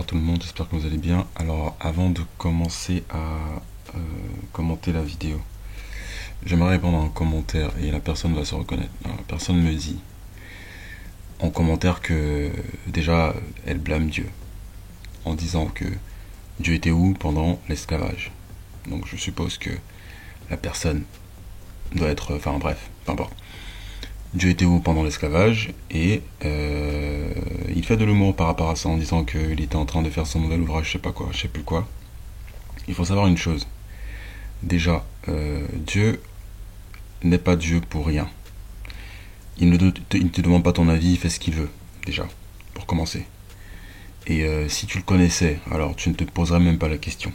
tout le monde, j'espère que vous allez bien. Alors avant de commencer à commenter la vidéo, j'aimerais répondre à un commentaire et la personne va se reconnaître. Alors, la personne me dit en commentaire que déjà elle blâme Dieu en disant que Dieu était où pendant l'esclavage. Donc je suppose que la personne doit être, enfin bref, peu importe. Dieu était où pendant l'esclavage et il fait de l'humour par rapport à ça en disant qu'il était en train de faire son nouvel ouvrage, je sais pas quoi, je sais plus quoi. Il faut savoir une chose. Déjà, Dieu n'est pas Dieu pour rien. Il ne te demande pas ton avis, il fait ce qu'il veut, déjà, pour commencer. Et si tu le connaissais, alors tu ne te poserais même pas la question.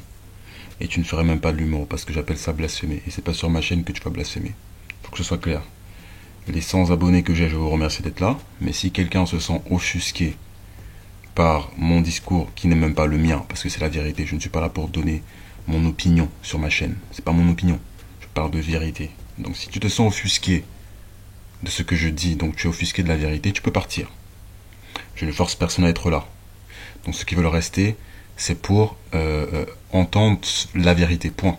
Et tu ne ferais même pas de l'humour, parce que j'appelle ça blasphémer. Et c'est pas sur ma chaîne que tu vas blasphémer. Faut que ce soit clair. Les 100 abonnés que j'ai, je vous remercie d'être là. Mais si quelqu'un se sent offusqué par mon discours, qui n'est même pas le mien, parce que c'est la vérité, je ne suis pas là pour donner mon opinion sur ma chaîne. C'est pas mon opinion. Je parle de vérité. Donc si tu te sens offusqué de ce que je dis, donc tu es offusqué de la vérité, tu peux partir. Je ne force personne à être là. Donc ceux qui veulent rester, c'est pour entendre la vérité, point.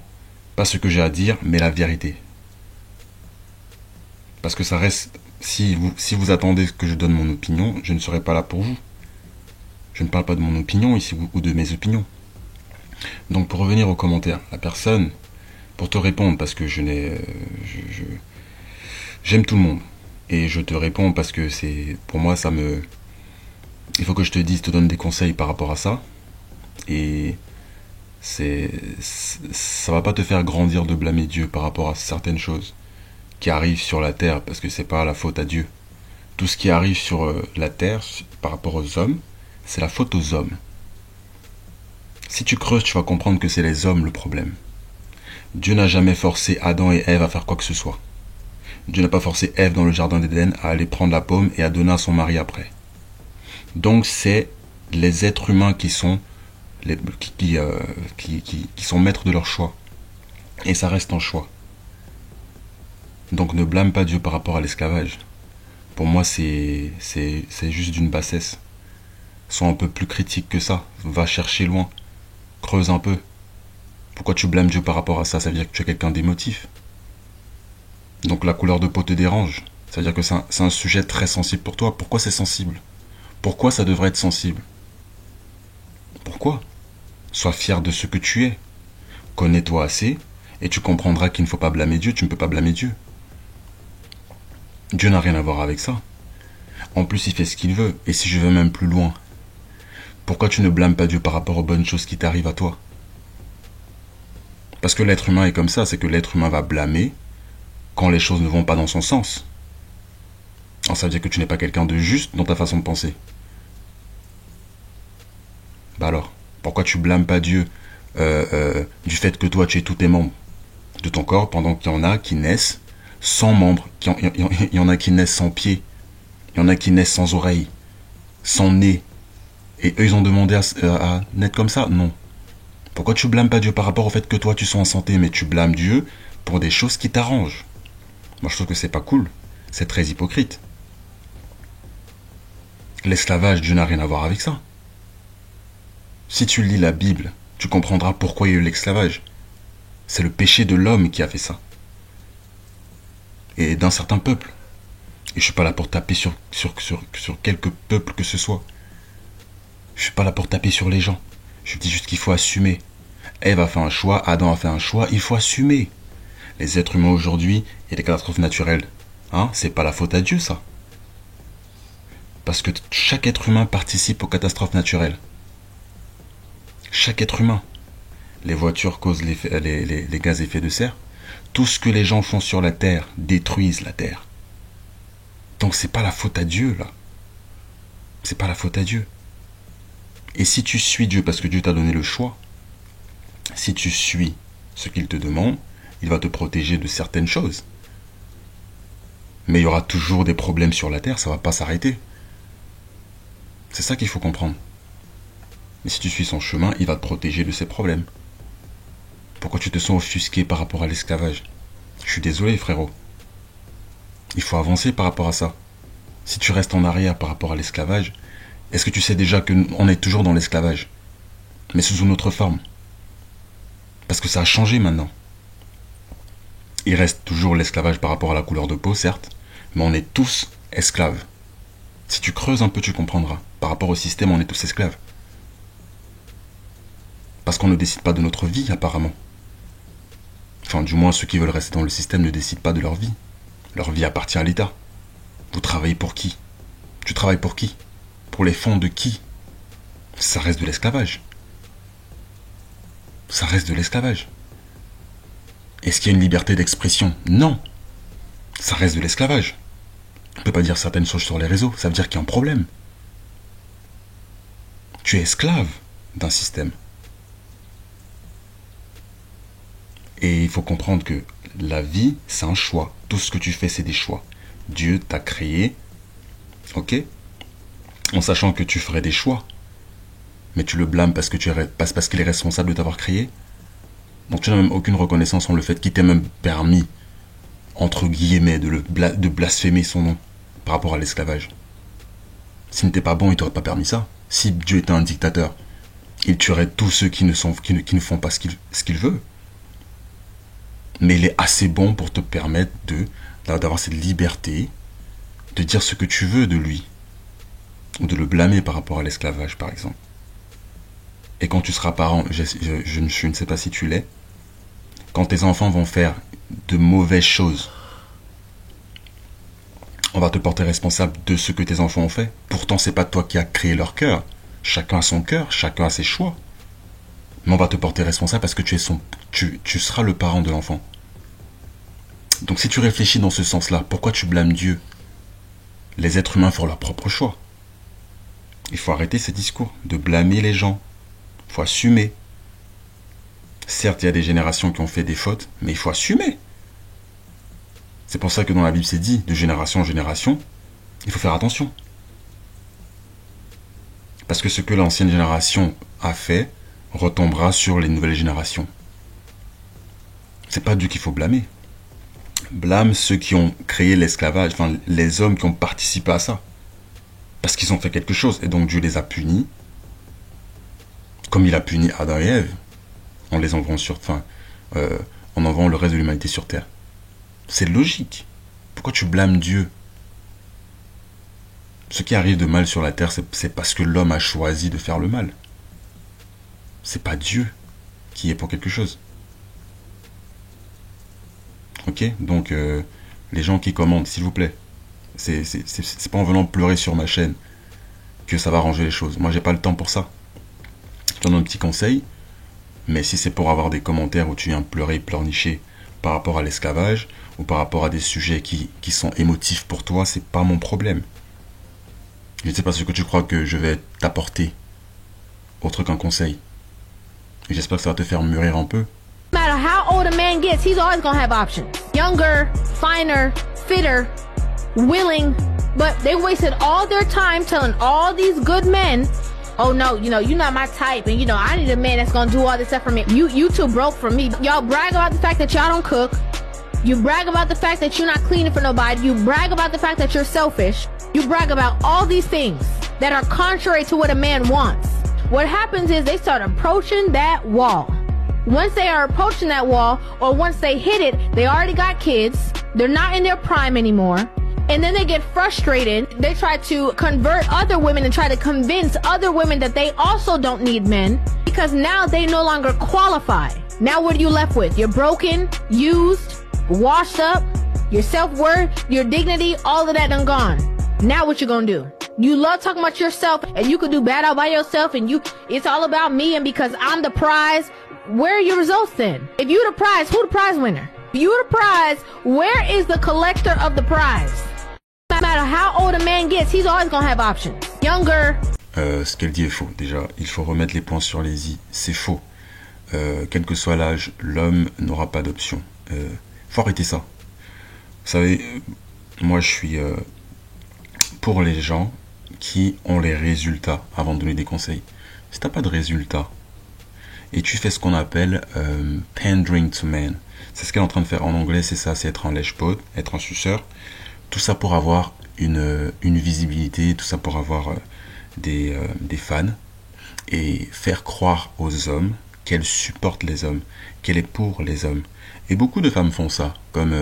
Pas ce que j'ai à dire, mais la vérité. Parce que ça reste, si vous attendez que je donne mon opinion, je ne serai pas là pour vous. Je ne parle pas de mon opinion ici, ou de mes opinions. Donc pour revenir aux commentaires, la personne, pour te répondre, parce que j'aime tout le monde. Et je te réponds parce que pour moi, il faut que je te dise, te donne des conseils par rapport à ça. Et ça va pas te faire grandir de blâmer Dieu par rapport à certaines choses qui arrivent sur la terre, parce que c'est pas la faute à Dieu. Tout ce qui arrive sur la terre par rapport aux hommes, c'est la faute aux hommes. Si tu creuses, tu vas comprendre que c'est les hommes le problème. Dieu n'a jamais forcé Adam et Ève à faire quoi que ce soit. Dieu n'a pas forcé Ève dans le jardin d'Éden à aller prendre la pomme et à donner à son mari après. Donc c'est les êtres humains qui sont qui sont maîtres de leur choix. Et ça reste un choix. Donc ne blâme pas Dieu par rapport à l'esclavage. Pour moi, c'est juste d'une bassesse. Sois un peu plus critique que ça. Va chercher loin. Creuse un peu. Pourquoi tu blâmes Dieu par rapport à ça? Ça veut dire que tu es quelqu'un d'émotif. Donc la couleur de peau te dérange. Ça veut dire que c'est un sujet très sensible pour toi. Pourquoi c'est sensible? Pourquoi ça devrait être sensible? Pourquoi? Sois fier de ce que tu es. Connais-toi assez et tu comprendras qu'il ne faut pas blâmer Dieu. Tu ne peux pas blâmer Dieu. Dieu n'a rien à voir avec ça. En plus, il fait ce qu'il veut. Et si je vais même plus loin, pourquoi tu ne blâmes pas Dieu par rapport aux bonnes choses qui t'arrivent à toi? Parce que l'être humain est comme ça, c'est que l'être humain va blâmer quand les choses ne vont pas dans son sens. Alors ça veut dire que tu n'es pas quelqu'un de juste dans ta façon de penser. Bah alors, pourquoi tu blâmes pas Dieu du fait que toi tu es tous tes membres de ton corps pendant qu'il y en a qui naissent sans membres, il y en a qui naissent sans pieds, il y en a qui naissent sans oreilles, sans nez. Et eux ils ont demandé à naître comme ça? Non. Pourquoi tu blâmes pas Dieu par rapport au fait que toi tu sois en santé, mais tu blâmes Dieu pour des choses qui t'arrangent? Moi je trouve que c'est pas cool, c'est très hypocrite. L'esclavage, Dieu n'a rien à voir avec ça. Si tu lis la Bible, tu comprendras pourquoi il y a eu l'esclavage. C'est le péché de l'homme qui a fait ça. Et d'un certain peuple. Et je suis pas là pour taper sur quelque peuple que ce soit. Je suis pas là pour taper sur les gens. Je dis juste qu'il faut assumer. Ève a fait un choix, Adam a fait un choix, il faut assumer. Les êtres humains aujourd'hui, il y a des catastrophes naturelles. Hein? C'est pas la faute à Dieu, ça. Parce que chaque être humain participe aux catastrophes naturelles. Chaque être humain. Les voitures causent les gaz à effet de serre. Tout ce que les gens font sur la terre détruisent la terre. Donc c'est pas la faute à Dieu, là. C'est pas la faute à Dieu. Et si tu suis Dieu, parce que Dieu t'a donné le choix, si tu suis ce qu'il te demande, il va te protéger de certaines choses. Mais il y aura toujours des problèmes sur la terre, ça va pas s'arrêter. C'est ça qu'il faut comprendre. Mais si tu suis son chemin, il va te protéger de ces problèmes. Pourquoi tu te sens offusqué par rapport à l'esclavage? Je suis désolé, frérot. Il faut avancer par rapport à ça. Si tu restes en arrière par rapport à l'esclavage, est-ce que tu sais déjà qu'on est toujours dans l'esclavage? mais sous une autre forme. Parce que ça a changé maintenant. Il reste toujours l'esclavage par rapport à la couleur de peau, certes, mais on est tous esclaves. Si tu creuses un peu, tu comprendras. Par rapport au système, on est tous esclaves. Parce qu'on ne décide pas de notre vie, apparemment. Enfin, du moins, ceux qui veulent rester dans le système ne décident pas de leur vie. Leur vie appartient à l'État. Vous travaillez pour qui? Tu travailles pour qui? Pour les fonds de qui? Ça reste de l'esclavage. Ça reste de l'esclavage. Est-ce qu'il y a une liberté d'expression? Non. Ça reste de l'esclavage. On ne peut pas dire certaines choses sur les réseaux, ça veut dire qu'il y a un problème. Tu es esclave d'un système. Et il faut comprendre que la vie, c'est un choix. Tout ce que tu fais, c'est des choix. Dieu t'a créé, ok? En sachant que tu ferais des choix. Mais tu le blâmes parce qu'il est responsable de t'avoir créé. Donc tu n'as même aucune reconnaissance en le fait qu'il t'ait même permis, entre guillemets, de blasphémer son nom par rapport à l'esclavage. S'il n'était pas bon, il t'aurait pas permis ça. Si Dieu était un dictateur, il tuerait tous ceux qui ne font pas ce qu'il veut. Mais il est assez bon pour te permettre d'avoir cette liberté de dire ce que tu veux de lui. Ou de le blâmer par rapport à l'esclavage, par exemple. Et quand tu seras parent, je ne sais pas si tu l'es, quand tes enfants vont faire de mauvaises choses, on va te porter responsable de ce que tes enfants ont fait. Pourtant, c'est pas toi qui as créé leur cœur. Chacun a son cœur, chacun a ses choix. Mais on va te porter responsable parce que tu seras le parent de l'enfant. Donc si tu réfléchis dans ce sens-là, pourquoi tu blâmes Dieu? Les êtres humains font leur propre choix. Il faut arrêter ces discours de blâmer les gens. Il faut assumer. Certes, il y a des générations qui ont fait des fautes, mais il faut assumer. C'est pour ça que dans la Bible, c'est dit, de génération en génération, il faut faire attention. Parce que ce que l'ancienne génération a fait retombera sur les nouvelles générations. C'est pas Dieu qu'il faut blâmer. Blâme ceux qui ont créé l'esclavage, enfin les hommes qui ont participé à ça. Parce qu'ils ont fait quelque chose, et donc Dieu les a punis, comme il a puni Adam et Ève, en les envoyant en envoyant le reste de l'humanité sur terre. C'est logique. Pourquoi tu blâmes Dieu? Ce qui arrive de mal sur la terre, c'est parce que l'homme a choisi de faire le mal. C'est pas Dieu qui est pour quelque chose. Ok? Donc, les gens qui commandent, s'il vous plaît, c'est pas en venant pleurer sur ma chaîne que ça va arranger les choses. Moi, j'ai pas le temps pour ça. Je te donne un petit conseil, mais si c'est pour avoir des commentaires où tu viens pleurer et pleurnicher par rapport à l'esclavage ou par rapport à des sujets qui sont émotifs pour toi, c'est pas mon problème. Je ne sais pas ce que tu crois que je vais t'apporter, autre qu'un conseil. Et j'espère que ça va te faire mûrir un peu. No matter how old a man gets, he's always gonna have options. Younger, finer, fitter, willing, but they wasted all their time telling all these good men, oh no, you're not my type, and I need a man that's gonna do all this stuff for me. You too broke for me. Y'all brag about the fact that y'all don't cook. You brag about the fact that you're not cleaning for nobody. You brag about the fact that you're selfish. You brag about all these things that are contrary to what a man wants. What happens is they start approaching that wall. Once they are approaching that wall, or once they hit it, they already got kids. They're not in their prime anymore. And then they get frustrated. They try to convert other women and try to convince other women that they also don't need men because now they no longer qualify. Now what are you left with? You're broken, used, washed up, your self-worth, your dignity, all of that done gone. Now what you gonna do? You love talking about yourself and you could do bad all by yourself and it's all about me and because I'm the prize. Where are your results then? If you the prize, who the prize winner? If you the prize, where is the collector of the prize? No matter how old a man gets, he's always gonna have options. Younger. Ce qu'elle dit est faux. Déjà, il faut remettre les points sur les i. C'est faux. Quel que soit l'âge, l'homme n'aura pas d'option. Faut arrêter ça. Vous savez, moi je suis pour les gens qui ont les résultats avant de donner des conseils. Si t'as pas de résultats et tu fais ce qu'on appelle pandering to men, c'est ce qu'elle est en train de faire en anglais, c'est ça, c'est être un lèche-pot, être un suceur, tout ça pour avoir une visibilité, tout ça pour avoir des fans. et faire croire aux hommes qu'elle supporte les hommes, qu'elle est pour les hommes. Et beaucoup de femmes font ça, comme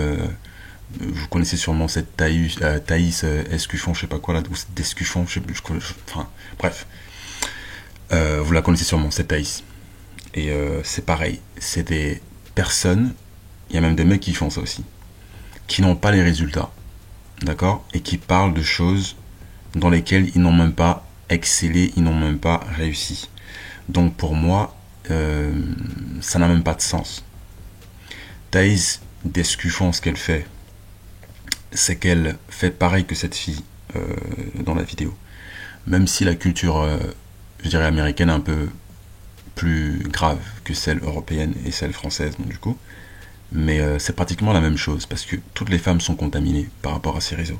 vous connaissez sûrement cette Thaïs Escuffon, je sais pas quoi là, ou Descuffon, enfin bref, vous la connaissez sûrement, cette Thaïs. Et c'est pareil, c'est des personnes, il y a même des mecs qui font ça aussi, qui n'ont pas les résultats, d'accord, et qui parlent de choses dans lesquelles ils n'ont même pas excellé, ils n'ont même pas réussi. Donc pour moi, ça n'a même pas de sens. Thaïs Descuffon, ce qu'elle fait, c'est qu'elle fait pareil que cette fille dans la vidéo. Même si la culture, je dirais américaine, est un peu plus grave que celle européenne et celle française, donc, du coup. Mais c'est pratiquement la même chose, parce que toutes les femmes sont contaminées par rapport à ces réseaux.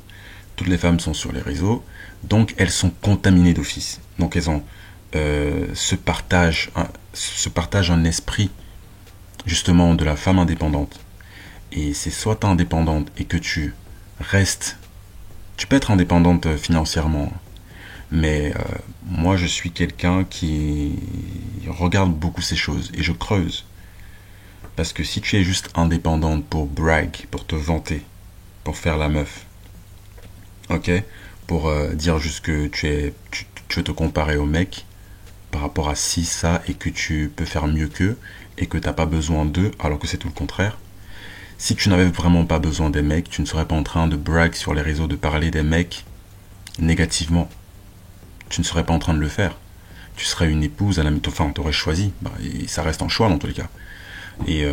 Toutes les femmes sont sur les réseaux, donc elles sont contaminées d'office. Donc elles ont ce partage un esprit, justement, de la femme indépendante. Et c'est soit tu es indépendante et que tu restes, tu peux être indépendante financièrement, mais moi je suis quelqu'un qui regarde beaucoup ces choses et je creuse. Parce que si tu es juste indépendante pour brag, pour te vanter, pour faire la meuf, ok, pour dire juste que tu veux te comparer aux mecs par rapport à ci, ça, et que tu peux faire mieux qu'eux, et que t'as pas besoin d'eux, alors que c'est tout le contraire. Si tu n'avais vraiment pas besoin des mecs, tu ne serais pas en train de brag sur les réseaux, de parler des mecs négativement. Tu ne serais pas en train de le faire. Tu serais une épouse à la enfin, t'aurais choisi. Et ça reste un choix dans tous les cas. Et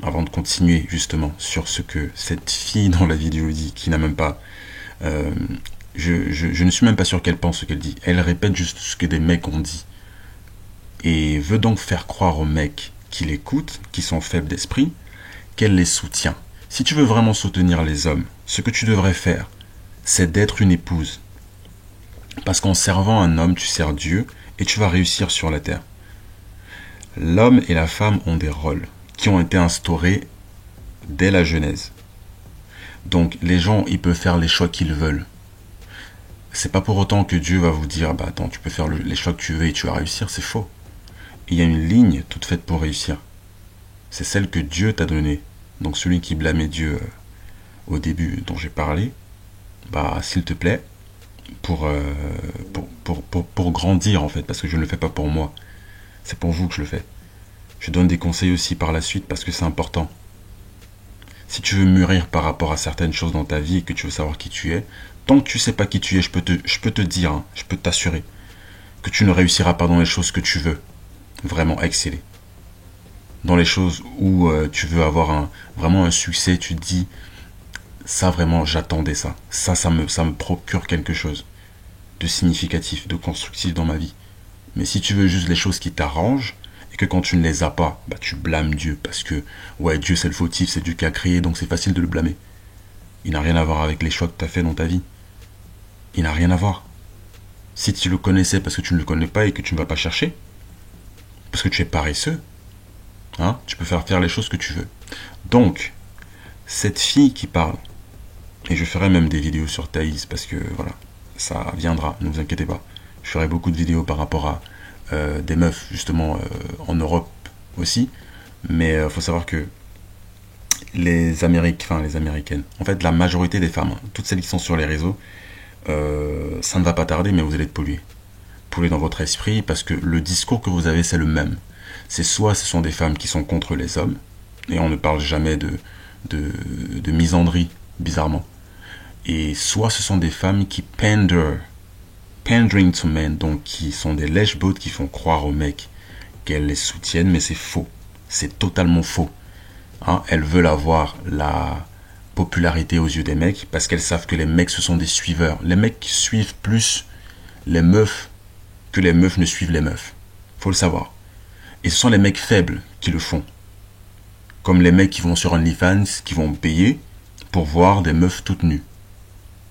avant de continuer justement sur ce que cette fille dans la vidéo dit, qui n'a même pas... je ne suis même pas sûr qu'elle pense ce qu'elle dit. Elle répète juste ce que des mecs ont dit. Et veut donc faire croire aux mecs qui l'écoutent, qui sont faibles d'esprit, qu'elle les soutient. Si tu veux vraiment soutenir les hommes, ce que tu devrais faire, c'est d'être une épouse. Parce qu'en servant un homme, tu sers Dieu et tu vas réussir sur la terre. L'homme et la femme ont des rôles qui ont été instaurés dès la Genèse. Donc les gens, ils peuvent faire les choix qu'ils veulent. C'est pas pour autant que Dieu va vous dire, bah attends, tu peux faire les choix que tu veux et tu vas réussir, c'est faux. Il y a une ligne toute faite pour réussir. C'est celle que Dieu t'a donnée. Donc celui qui blâmait Dieu au début dont j'ai parlé, bah s'il te plaît, pour grandir en fait, parce que je ne le fais pas pour moi. C'est pour vous que je le fais. Je donne des conseils aussi par la suite parce que c'est important. Si tu veux mûrir par rapport à certaines choses dans ta vie et que tu veux savoir qui tu es, tant que tu sais pas qui tu es, je peux te dire, hein, je peux t'assurer que tu ne réussiras pas dans les choses que tu veux vraiment exceller. Dans les choses où tu veux avoir vraiment un succès, tu te dis, ça vraiment, j'attendais ça. Ça me procure quelque chose de significatif, de constructif dans ma vie. Mais si tu veux juste les choses qui t'arrangent, et que quand tu ne les as pas, bah tu blâmes Dieu, parce que, ouais, Dieu c'est le fautif, c'est Dieu qui a créé, donc c'est facile de le blâmer. Il n'a rien à voir avec les choix que tu as fait dans ta vie. Il n'a rien à voir. Si tu le connaissais parce que tu ne le connais pas et que tu ne vas pas chercher, parce que tu es paresseux, hein, tu peux faire les choses que tu veux. Donc, cette fille qui parle, et je ferai même des vidéos sur Thaïs, parce que voilà, ça viendra, ne vous inquiétez pas. Je ferai beaucoup de vidéos par rapport à des meufs, justement, en Europe aussi. Mais il faut savoir que les Américaines, en fait, la majorité des femmes, toutes celles qui sont sur les réseaux, ça ne va pas tarder, mais vous allez être pollués. Pollués dans votre esprit, parce que le discours que vous avez, c'est le même. C'est soit ce sont des femmes qui sont contre les hommes, et on ne parle jamais de misandrie, bizarrement. Et soit ce sont des femmes qui pandering to men, donc qui sont des lèche-bottes qui font croire aux mecs qu'elles les soutiennent, mais c'est faux. C'est totalement faux. Hein, elles veulent avoir la popularité aux yeux des mecs parce qu'elles savent que les mecs, ce sont des suiveurs. Les mecs suivent plus les meufs que les meufs ne suivent les meufs. Faut le savoir. Et ce sont les mecs faibles qui le font. Comme les mecs qui vont sur OnlyFans, qui vont payer pour voir des meufs toutes nues.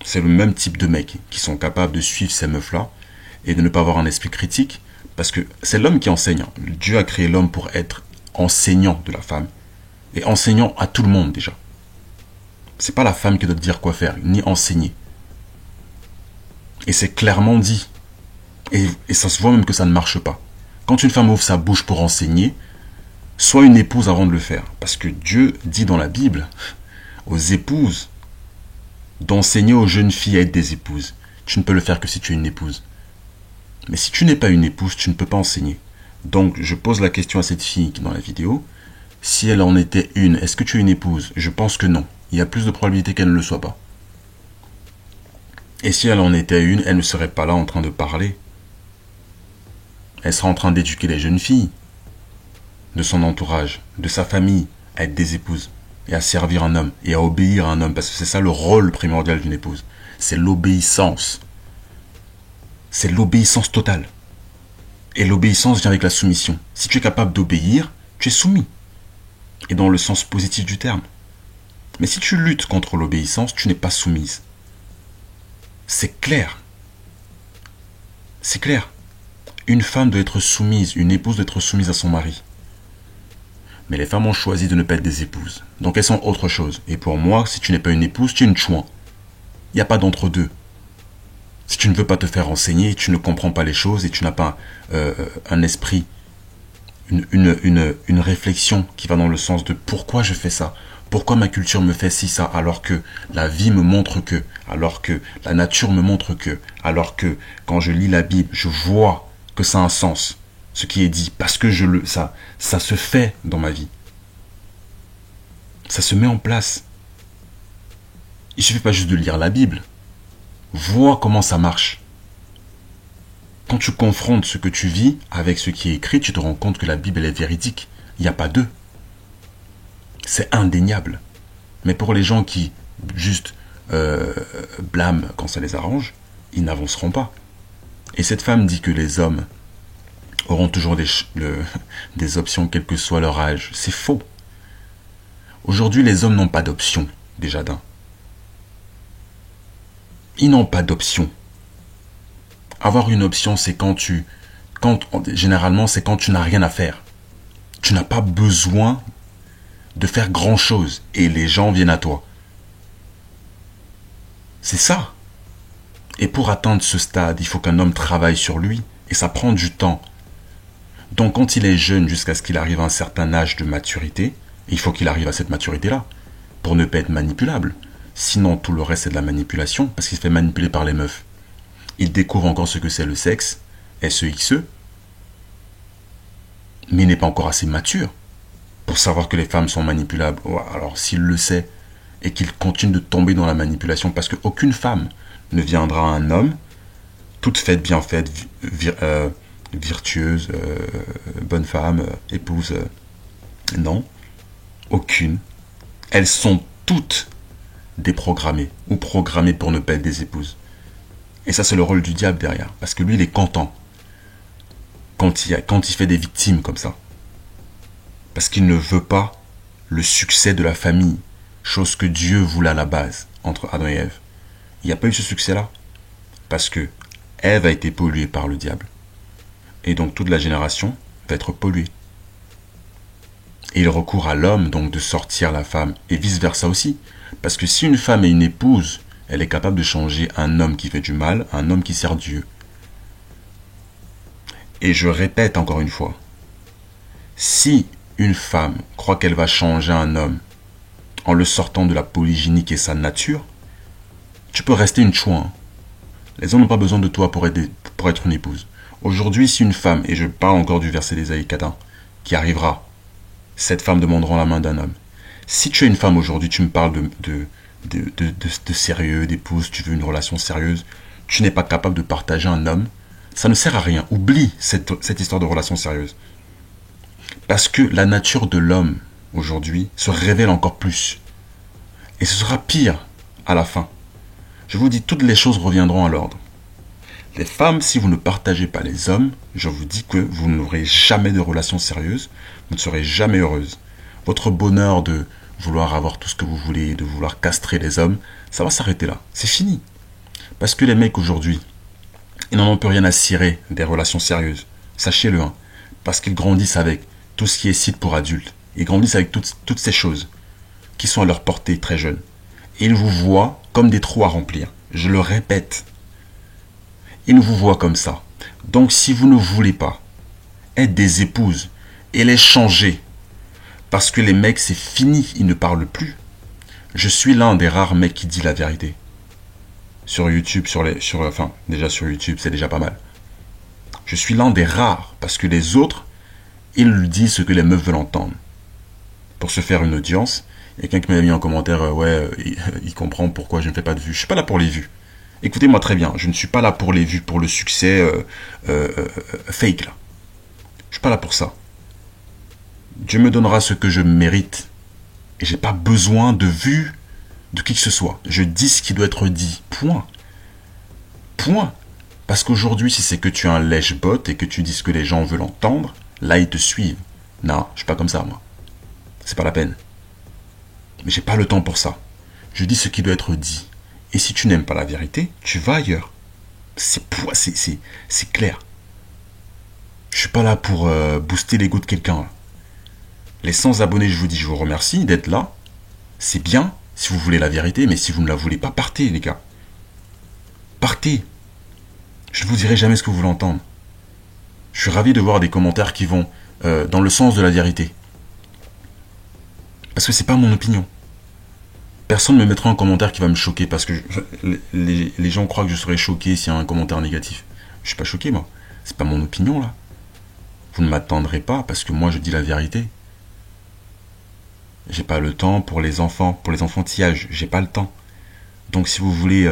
C'est le même type de mecs qui sont capables de suivre ces meufs-là et de ne pas avoir un esprit critique, parce que c'est l'homme qui enseigne. Dieu a créé l'homme pour être enseignant de la femme, et enseignant à tout le monde déjà. C'est pas la femme qui doit te dire quoi faire, ni enseigner. Et c'est clairement dit. Et ça se voit même que ça ne marche pas. Quand une femme ouvre sa bouche pour enseigner, sois une épouse avant de le faire. Parce que Dieu dit dans la Bible aux épouses d'enseigner aux jeunes filles à être des épouses. Tu ne peux le faire que si tu es une épouse. Mais si tu n'es pas une épouse, tu ne peux pas enseigner. Donc, je pose la question à cette fille qui est dans la vidéo. Si elle en était une, est-ce que tu es une épouse? Je pense que non. Il y a plus de probabilité qu'elle ne le soit pas. Et si elle en était une, elle ne serait pas là en train de parler. Elle serait en train d'éduquer les jeunes filles de son entourage, de sa famille, à être des épouses et à servir un homme et à obéir à un homme. Parce que c'est ça le rôle primordial d'une épouse. C'est l'obéissance. C'est l'obéissance totale. Et l'obéissance vient avec la soumission. Si tu es capable d'obéir, tu es soumis. Et dans le sens positif du terme. Mais si tu luttes contre l'obéissance, tu n'es pas soumise. C'est clair. C'est clair. Une femme doit être soumise, une épouse doit être soumise à son mari. Mais les femmes ont choisi de ne pas être des épouses. Donc elles sont autre chose. Et pour moi, si tu n'es pas une épouse, tu es une chouin. Il n'y a pas d'entre-deux. Si tu ne veux pas te faire enseigner, tu ne comprends pas les choses et tu n'as pas un esprit, une réflexion qui va dans le sens de pourquoi je fais ça, pourquoi ma culture me fait ci, ça, alors que la vie me montre que, alors que la nature me montre que, alors que quand je lis la Bible, je vois que ça a un sens, ce qui est dit, parce que ça se fait dans ma vie. Ça se met en place. Il ne suffit pas juste de lire la Bible. Vois comment ça marche. Quand tu confrontes ce que tu vis avec ce qui est écrit, tu te rends compte que la Bible elle est véridique. Il n'y a pas deux. C'est indéniable. Mais pour les gens qui juste blâment quand ça les arrange, ils n'avanceront pas. Et cette femme dit que les hommes auront toujours des options, quel que soit leur âge. C'est faux. Aujourd'hui, les hommes n'ont pas d'option, déjà d'un. Ils n'ont pas d'option. Avoir une option, c'est généralement, c'est quand tu n'as rien à faire. Tu n'as pas besoin de faire grand chose et les gens viennent à toi. C'est ça. Et pour atteindre ce stade, il faut qu'un homme travaille sur lui et ça prend du temps. Donc quand il est jeune jusqu'à ce qu'il arrive à un certain âge de maturité, il faut qu'il arrive à cette maturité-là pour ne pas être manipulable. Sinon, tout le reste, c'est de la manipulation, parce qu'il se fait manipuler par les meufs. Il découvre encore ce que c'est le sexe, SEXE, mais il n'est pas encore assez mature pour savoir que les femmes sont manipulables. Alors, s'il le sait, et qu'il continue de tomber dans la manipulation, parce qu'aucune femme ne viendra à un homme, toute faite, bien faite, virtueuse, bonne femme, épouse, non, aucune. Elles sont toutes déprogrammées ou programmées pour ne pas être des épouses. Et ça, c'est le rôle du diable derrière. Parce que lui, il est content quand il fait des victimes comme ça. Parce qu'il ne veut pas le succès de la famille. Chose que Dieu voulait à la base, entre Adam et Ève. Il n'y a pas eu ce succès-là. Parce que Ève a été polluée par le diable. Et donc, toute la génération va être polluée. Et il recourt à l'homme, donc, de sortir la femme. Et vice-versa aussi. Parce que si une femme est une épouse, elle est capable de changer un homme qui fait du mal à un homme qui sert Dieu. Et je répète encore une fois, si une femme croit qu'elle va changer un homme en le sortant de la polygynie qui est sa nature, tu peux rester une chouin. Les hommes n'ont pas besoin de toi pour être une épouse. Aujourd'hui, si une femme, et je parle encore du verset d'Ésaïe 4, qui arrivera, cette femme demandera la main d'un homme. Si tu es une femme aujourd'hui, tu me parles de sérieux, d'épouse, tu veux une relation sérieuse, tu n'es pas capable de partager un homme, ça ne sert à rien. Oublie cette histoire de relation sérieuse. Parce que la nature de l'homme, aujourd'hui, se révèle encore plus. Et ce sera pire à la fin. Je vous dis, toutes les choses reviendront à l'ordre. Les femmes, si vous ne partagez pas les hommes, je vous dis que vous n'aurez jamais de relation sérieuse, vous ne serez jamais heureuse. Votre bonheur de vouloir avoir tout ce que vous voulez, de vouloir castrer les hommes, ça va s'arrêter là. C'est fini. Parce que les mecs aujourd'hui, ils n'en ont plus rien à cirer des relations sérieuses. Sachez-le, hein. Parce qu'ils grandissent avec tout ce qui est site pour adultes. Ils grandissent avec toutes ces choses qui sont à leur portée très jeunes. Et ils vous voient comme des trous à remplir. Je le répète. Ils vous voient comme ça. Donc si vous ne voulez pas être des épouses et les changer, parce que les mecs c'est fini, ils ne parlent plus. Je suis l'un des rares mecs qui dit la vérité. Sur YouTube, déjà sur YouTube, c'est déjà pas mal. Je suis l'un des rares, parce que les autres, ils disent ce que les meufs veulent entendre. Pour se faire une audience, il y a quelqu'un qui m'a mis en commentaire, il comprend pourquoi je ne fais pas de vues. Je suis pas là pour les vues. Écoutez-moi très bien, je ne suis pas là pour les vues, pour le succès fake là. Je suis pas là pour ça. Dieu me donnera ce que je mérite. Et j'ai pas besoin de vues de qui que ce soit. Je dis ce qui doit être dit. Point. Point. Parce qu'aujourd'hui, si c'est que tu es un lèche-bot et que tu dis ce que les gens veulent entendre, là, ils te suivent. Non, je suis pas comme ça, moi. C'est pas la peine. Mais j'ai pas le temps pour ça. Je dis ce qui doit être dit. Et si tu n'aimes pas la vérité, tu vas ailleurs. C'est clair. Je suis pas là pour booster l'ego de quelqu'un. Les 100 abonnés, je vous dis, je vous remercie d'être là. C'est bien si vous voulez la vérité, mais si vous ne la voulez pas, partez, les gars. Partez. Je ne vous dirai jamais ce que vous voulez entendre. Je suis ravi de voir des commentaires qui vont dans le sens de la vérité. Parce que c'est pas mon opinion. Personne ne me mettra un commentaire qui va me choquer parce que les gens croient que je serais choqué s'il y a un commentaire négatif. Je suis pas choqué, moi. C'est pas mon opinion, là. Vous ne m'attendrez pas parce que moi, je dis la vérité. J'ai pas le temps pour les enfants, pour les enfantillages. J'ai pas le temps. Donc, si vous voulez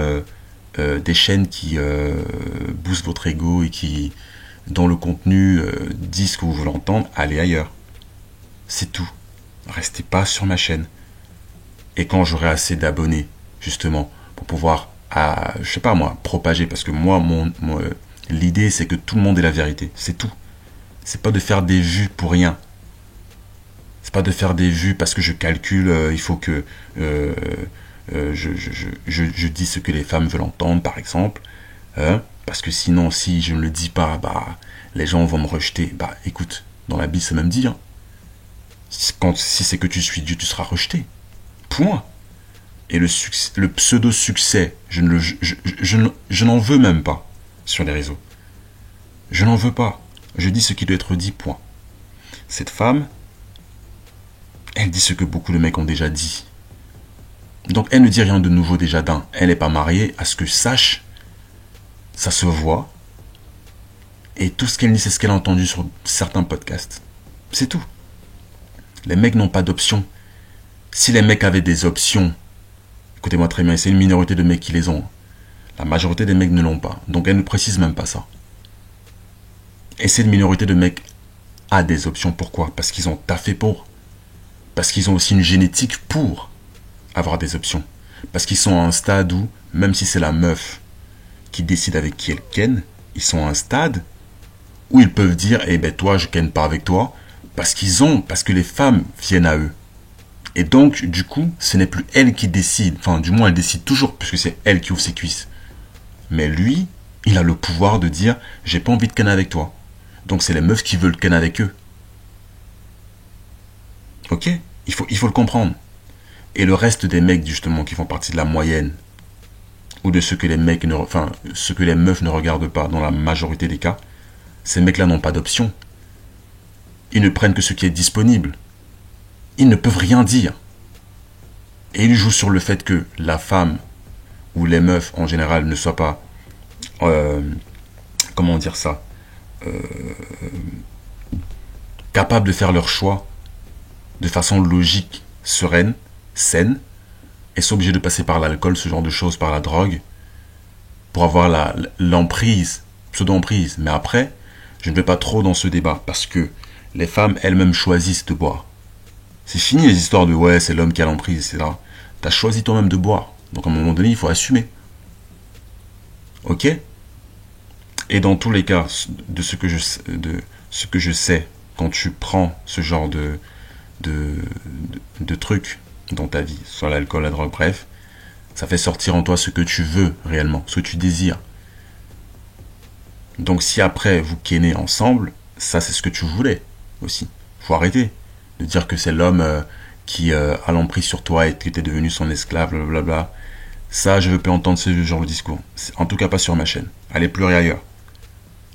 des chaînes qui boostent votre ego et qui, dont le contenu dit ce que vous voulez entendre, allez ailleurs. C'est tout. Restez pas sur ma chaîne. Et quand j'aurai assez d'abonnés, justement, pour pouvoir, je sais pas moi, propager, parce que moi, l'idée, c'est que tout le monde ait la vérité. C'est tout. C'est pas de faire des vues pour rien. C'est pas de faire des vues parce que je calcule, il faut que je dis ce que les femmes veulent entendre, par exemple. Parce que sinon, si je ne le dis pas, les gens vont me rejeter. Écoute, dans la Bible, c'est même dit. Si c'est que tu suis Dieu, tu seras rejeté. Point. Et le pseudo-succès, je n'en veux même pas sur les réseaux. Je n'en veux pas. Je dis ce qui doit être dit, point. Cette femme, elle dit ce que beaucoup de mecs ont déjà dit. Donc elle ne dit rien de nouveau déjà d'un. Elle n'est pas mariée, à ce que je sache. Ça se voit. Et tout ce qu'elle dit, c'est ce qu'elle a entendu sur certains podcasts. C'est tout. Les mecs n'ont pas d'option. Si les mecs avaient des options, écoutez-moi très bien, c'est une minorité de mecs qui les ont. La majorité des mecs ne l'ont pas. Donc elle ne précise même pas ça. Et cette minorité de mecs a des options. Pourquoi? Parce qu'ils ont taffé pour. Parce qu'ils ont aussi une génétique pour avoir des options. Parce qu'ils sont à un stade où, même si c'est la meuf qui décide avec qui elle ken, ils sont à un stade où ils peuvent dire, toi, je ken pas avec toi, parce que les femmes viennent à eux. Et donc, du coup, ce n'est plus elle qui décide. Enfin, du moins, elle décide toujours, puisque c'est elle qui ouvre ses cuisses. Mais lui, il a le pouvoir de dire, j'ai pas envie de ken avec toi. Donc, c'est les meufs qui veulent ken avec eux. Ok? Il faut le comprendre. Et le reste des mecs, justement, qui font partie de la moyenne, ou de ce que les mecs ce que les meufs ne regardent pas, dans la majorité des cas, ces mecs-là n'ont pas d'option. Ils ne prennent que ce qui est disponible. Ils ne peuvent rien dire. Et ils jouent sur le fait que la femme, ou les meufs en général, ne soient pas, comment dire ça, capables de faire leur choix de façon logique, sereine, saine, et sont obligés de passer par l'alcool, ce genre de choses, par la drogue, pour avoir l'emprise, pseudo-emprise. Mais après, je ne vais pas trop dans ce débat, parce que les femmes elles-mêmes choisissent de boire. C'est fini les histoires de c'est l'homme qui a l'emprise, etc. Tu as choisi toi-même de boire. Donc à un moment donné, il faut assumer. Ok? Et dans tous les cas, de ce que je sais, quand tu prends ce genre de trucs dans ta vie, soit l'alcool, la drogue, bref, ça fait sortir en toi ce que tu veux réellement, ce que tu désires. Donc si après vous kennez ensemble, ça c'est ce que tu voulais aussi. Faut arrêter de dire que c'est l'homme qui a l'emprise sur toi et que tu es devenu son esclave, blablabla. Ça, je veux plus entendre ce genre de discours. En tout cas pas sur ma chaîne. Allez pleurer ailleurs.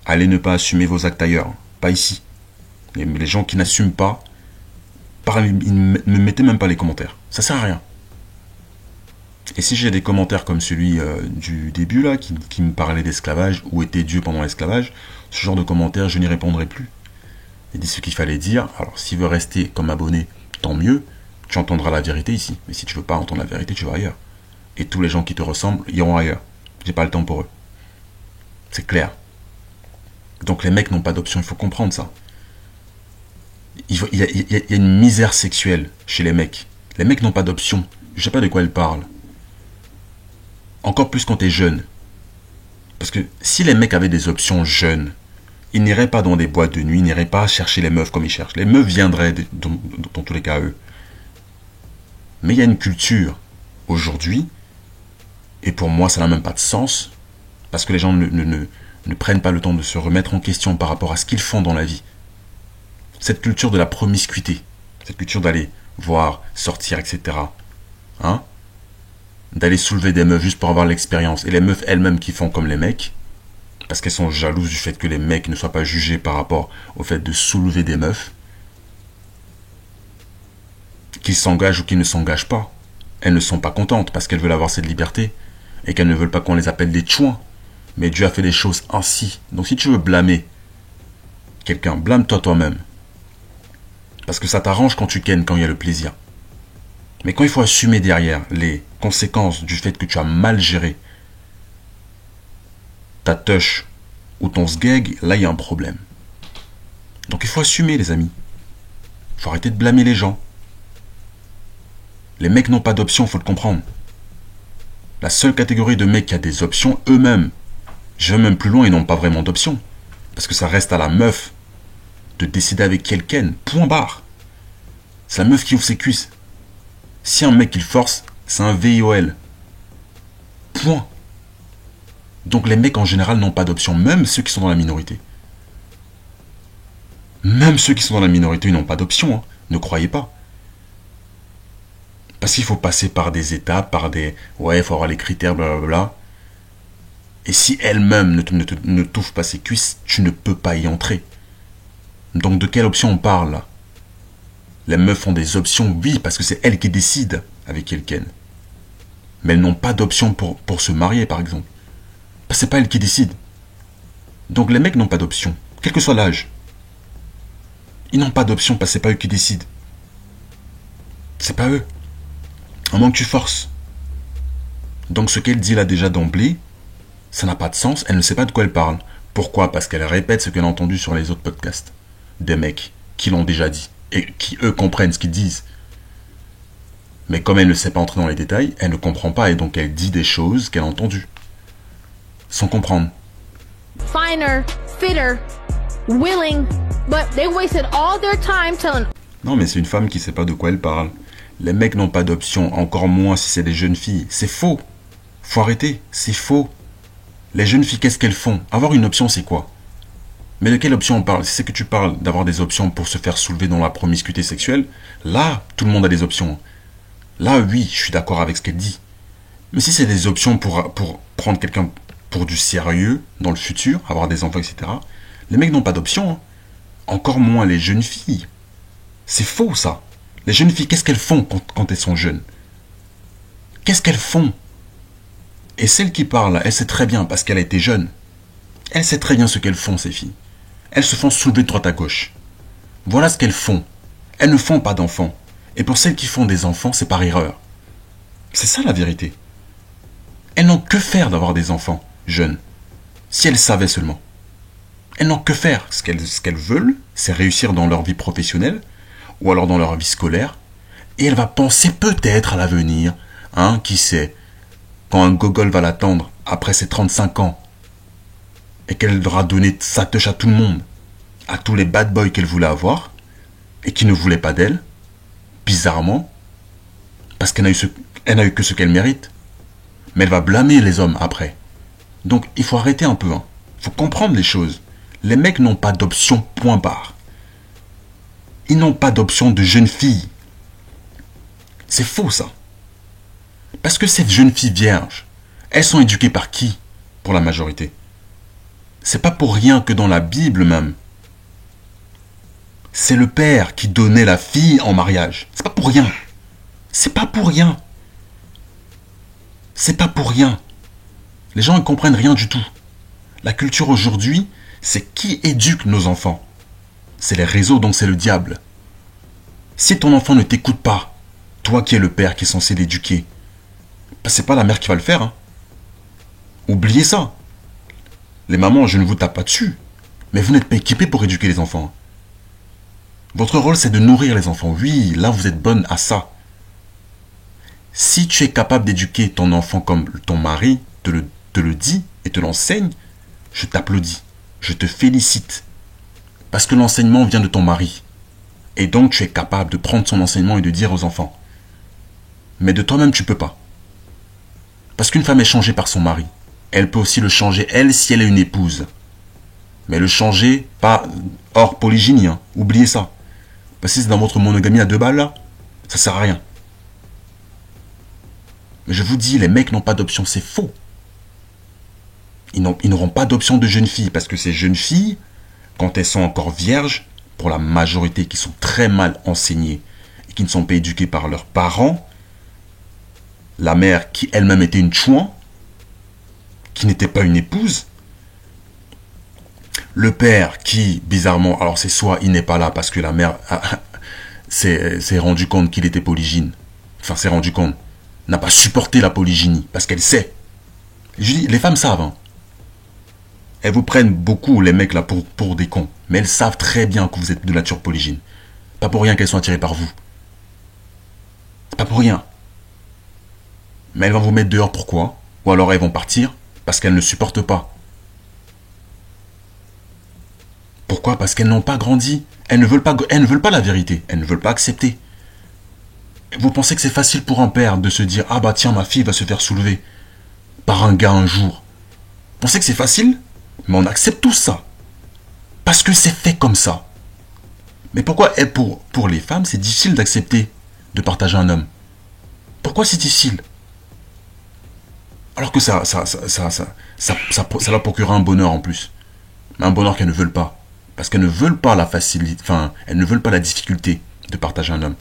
Allez ne pas assumer vos actes ailleurs. Pas ici. Les gens qui n'assument pas, ne mettez même pas les commentaires. Ça sert à rien. Et si j'ai des commentaires comme celui du début là, qui me parlait d'esclavage, où était Dieu pendant l'esclavage, ce genre de commentaires, je n'y répondrai plus. Il dit ce qu'il fallait dire. Alors s'il veut rester comme abonné, tant mieux. Tu entendras la vérité ici. Mais si tu veux pas entendre la vérité, tu vas ailleurs. Et tous les gens qui te ressemblent iront ailleurs. J'ai pas le temps pour eux. C'est clair. Donc les mecs n'ont pas d'option, il faut comprendre ça. Il y a une misère sexuelle chez les mecs. Les mecs n'ont pas d'option. Je sais pas de quoi ils parlent. Encore plus quand t'es jeune. Parce que si les mecs avaient des options jeunes, ils n'iraient pas dans des boîtes de nuit, ils n'iraient pas chercher les meufs comme ils cherchent. Les meufs viendraient dans tous les cas à eux. Mais il y a une culture aujourd'hui, et pour moi ça n'a même pas de sens, parce que les gens ne prennent pas le temps de se remettre en question par rapport à ce qu'ils font dans la vie. Cette culture de la promiscuité, cette culture d'aller voir, sortir, etc. Hein? D'aller soulever des meufs juste pour avoir l'expérience. Et les meufs elles-mêmes qui font comme les mecs, parce qu'elles sont jalouses du fait que les mecs ne soient pas jugés par rapport au fait de soulever des meufs, qu'ils s'engagent ou qu'ils ne s'engagent pas. Elles ne sont pas contentes parce qu'elles veulent avoir cette liberté et qu'elles ne veulent pas qu'on les appelle des tchouins. Mais Dieu a fait les choses ainsi. Donc si tu veux blâmer quelqu'un, blâme-toi toi-même. Parce que ça t'arrange quand tu kennes, quand il y a le plaisir. Mais quand il faut assumer derrière les conséquences du fait que tu as mal géré ta touche ou ton sgeg, là il y a un problème. Donc il faut assumer les amis. Il faut arrêter de blâmer les gens. Les mecs n'ont pas d'option, il faut le comprendre. La seule catégorie de mecs qui a des options, eux-mêmes, je vais même plus loin, ils n'ont pas vraiment d'option. Parce que ça reste à la meuf de décider avec quelqu'un, point barre. C'est la meuf qui ouvre ses cuisses. Si un mec il force, c'est un VIOL. Point. Donc les mecs en général n'ont pas d'option, même ceux qui sont dans la minorité. Même ceux qui sont dans la minorité, ils n'ont pas d'option, hein. Ne croyez pas. Parce qu'il faut passer par des étapes, par des... Ouais, il faut avoir les critères, blablabla. Et si elle-même ne t'ouvre pas ses cuisses, tu ne peux pas y entrer. Donc de quelle option on parle là? Les meufs ont des options, oui, parce que c'est elles qui décident avec quelqu'un. Mais elles n'ont pas d'option pour se marier, par exemple. Parce que c'est pas elles qui décident. Donc les mecs n'ont pas d'option, quel que soit l'âge. Ils n'ont pas d'option parce que c'est pas eux qui décident. C'est pas eux. À moins que tu forces. Donc ce qu'elle dit là déjà d'emblée, ça n'a pas de sens, elle ne sait pas de quoi elle parle. Pourquoi? Parce qu'elle répète ce qu'elle a entendu sur les autres podcasts. Des mecs qui l'ont déjà dit. Et qui eux comprennent ce qu'ils disent. Mais comme elle ne sait pas entrer dans les détails, elle ne comprend pas et donc elle dit des choses qu'elle a entendues. Sans comprendre. Finer, fitter, willing, but they wasted all their time telling... Non mais c'est une femme qui sait pas de quoi elle parle. Les mecs n'ont pas d'option, encore moins si c'est des jeunes filles. C'est faux. Faut arrêter, c'est faux. Les jeunes filles, qu'est-ce qu'elles font? Avoir une option, c'est quoi? Mais de quelle option on parle? Si c'est que tu parles d'avoir des options pour se faire soulever dans la promiscuité sexuelle, là, tout le monde a des options. Là, oui, je suis d'accord avec ce qu'elle dit. Mais si c'est des options pour prendre quelqu'un pour du sérieux dans le futur, avoir des enfants, etc., les mecs n'ont pas d'option. Hein. Encore moins les jeunes filles. C'est faux, ça. Les jeunes filles, qu'est-ce qu'elles font quand elles sont jeunes? Qu'est-ce qu'elles font? Et celle qui parle, elle sait très bien, parce qu'elle a été jeune. Elle sait très bien ce qu'elles font, ces filles. Elles se font soulever de droite à gauche. Voilà ce qu'elles font. Elles ne font pas d'enfants. Et pour celles qui font des enfants, c'est par erreur. C'est ça la vérité. Elles n'ont que faire d'avoir des enfants jeunes. Si elles savaient seulement. Elles n'ont que faire. Ce qu'elles veulent, c'est réussir dans leur vie professionnelle, ou alors dans leur vie scolaire. Et elle va penser peut-être à l'avenir. Hein, qui sait? Quand un gogol va l'attendre après ses 35 ans, et qu'elle aura donné sa touche à tout le monde, à tous les bad boys qu'elle voulait avoir, et qui ne voulaient pas d'elle, bizarrement, parce qu'elle n'a eu que ce qu'elle mérite, mais elle va blâmer les hommes après. Donc il faut arrêter un peu, hein. Il faut comprendre les choses. Les mecs n'ont pas d'option, point barre. Ils n'ont pas d'option de jeune fille. C'est faux ça. Parce que ces jeunes filles vierges, elles sont éduquées par qui, pour la majorité? C'est pas pour rien que dans la Bible même, c'est le père qui donnait la fille en mariage. C'est pas pour rien. C'est pas pour rien. C'est pas pour rien. Les gens ne comprennent rien du tout. La culture aujourd'hui, c'est qui éduque nos enfants. C'est les réseaux, donc c'est le diable. Si ton enfant ne t'écoute pas, toi qui es le père qui est censé l'éduquer, ben c'est pas la mère qui va le faire. Hein. Oubliez ça. Les mamans, je ne vous tape pas dessus, mais vous n'êtes pas équipés pour éduquer les enfants. Votre rôle, c'est de nourrir les enfants. Oui, là, vous êtes bonne à ça. Si tu es capable d'éduquer ton enfant comme ton mari te le dit et te l'enseigne, je t'applaudis. Je te félicite. Parce que l'enseignement vient de ton mari. Et donc, tu es capable de prendre son enseignement et de dire aux enfants. Mais de toi-même, tu peux pas. Parce qu'une femme est changée par son mari. Elle peut aussi le changer, elle, si elle est une épouse. Mais le changer, pas hors polygynie. Hein. Oubliez ça. Parce que c'est dans votre monogamie à 2 balles, là, ça sert à rien. Mais je vous dis, les mecs n'ont pas d'option, c'est faux. Ils n'auront pas d'option de jeunes filles. Parce que ces jeunes filles, quand elles sont encore vierges, pour la majorité qui sont très mal enseignées et qui ne sont pas éduquées par leurs parents, la mère qui elle-même était une chouin, qui n'était pas une épouse, le père qui, bizarrement, alors c'est soit il n'est pas là parce que la mère s'est rendu compte qu'il était polygyne, enfin s'est rendu compte, n'a pas supporté la polygynie, parce qu'elle sait. Je dis, les femmes savent, hein. Elles vous prennent beaucoup, les mecs là, pour des cons. Mais elles savent très bien que vous êtes de nature polygyne. Pas pour rien qu'elles sont attirées par vous. C'est pas pour rien. Mais elles vont vous mettre dehors, pourquoi? Ou alors elles vont partir parce qu'elles ne supportent pas. Pourquoi? Parce qu'elles n'ont pas grandi. Elles ne veulent pas la vérité. Elles ne veulent pas accepter. Vous pensez que c'est facile pour un père de se dire « Ah bah tiens, ma fille va se faire soulever par un gars un jour. » Vous pensez que c'est facile? Mais on accepte tout ça. Parce que c'est fait comme ça. Mais pourquoi pour les femmes, c'est difficile d'accepter de partager un homme? Pourquoi c'est difficile? Alors que ça leur procure un bonheur en plus. Mais un bonheur qu'elles ne veulent pas. Parce qu'elles ne veulent pas la facilité, enfin, elles ne veulent pas la difficulté de partager un homme.